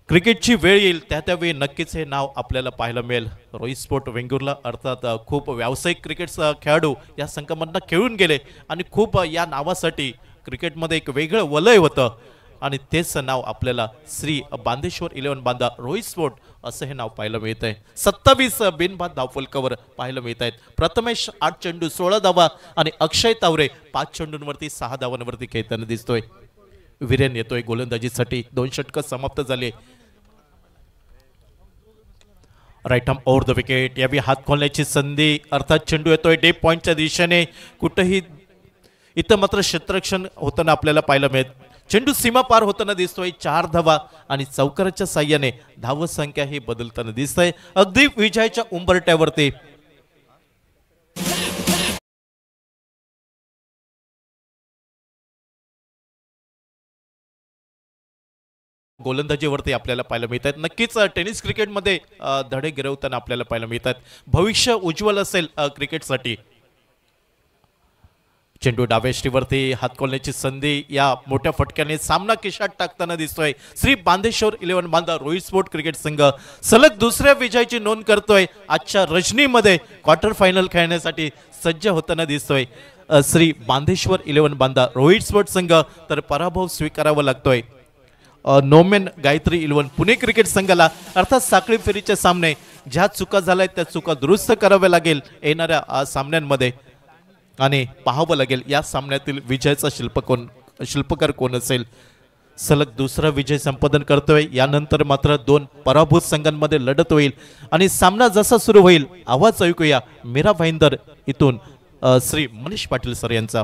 क्रिकेटची वेळ येईल त्यावेळी नक्कीच हे नाव आपल्याला पाहायला मिळेल. रोहित स्पोर्ट वेंगुर्ला अर्थात खूप व्यावसायिक क्रिकेट खेळाडू या संघामधनं खेळून गेले आणि खूप या नावासाठी क्रिकेटमध्ये एक वेगळं वलय होतं आणि तेच नाव आपल्याला श्री बांधेश्वर 11 बांदा रोहित स्पोर्ट असं हे नाव पाहायला मिळत आहे. 27 बिनबाद धावफलकावर पाहायला मिळत आहेत. प्रथमेश 8 चेंडू 16 धावा आणि अक्षय तावरे 5 चेंडूंवरती 6 धावांवरती खेळताना दिसतोय. विरेन येतोय गोलंदाजीसाठी. 2 षटकं समाप्त झाले. Right arm over the wicket. यावेळी हात खोलण्याची संधी अर्थात चेंडू येतोय डीप पॉइंटच्या दिशेने. कुठेही इथं मात्र क्षेत्ररक्षण होताना आपल्याला पाहायला मिळत. चेंडू सीमा पार होताना दिसतोय. 4 धावा आणि चौकाराच्या साह्याने धावसंख्या ही बदलताना दिसतंय अगदी विजयाच्या उंबरट्यावरती. गोलंदाजीवरती आपल्याला पाहायला मिळतात. नक्कीच टेनिस क्रिकेटमध्ये धडे गिरवताना आपल्याला पाहायला मिळतात. भविष्य उज्ज्वल असेल क्रिकेटसाठी. चेंडू डाव्याष्टीवरती हात खोलण्याची संधी या मोठ्या फटक्याने सामना खिशात टाकताना दिसतोय. श्री बांदेश्वर 11 बांदा रोहित स्पोर्ट क्रिकेट संघ सलग दुसऱ्या विजयाची नोंद करतोय. आजच्या रजनीमध्ये क्वार्टर फायनल खेळण्यासाठी सज्ज होताना दिसतोय श्री बांदेश्वर 11 बांदा रोहित स्पोर्ट संघ. तर पराभव स्वीकारावा लागतोय नोमेन गायत्री 11 पुणे क्रिकेट संघाला. अर्थात साखळी फेरीचे सामने ज्या चुका झाल्या त्या चुका दुरुस्त कराव्या लागेल येणाऱ्या सामन्यांमध्ये आणि पाहावं लागेल या सामन्यातील विजयाचा शिल्पकार कोण असेल. सलग दुसरा विजय संपादन करतोय. यानंतर मात्र 2 पराभूत संघांमध्ये लढत होईल आणि सामना जसा सुरू होईल आवाज ऐकूया मीरा भाईंदर इथून श्री मनीष पाटील सर यांचा.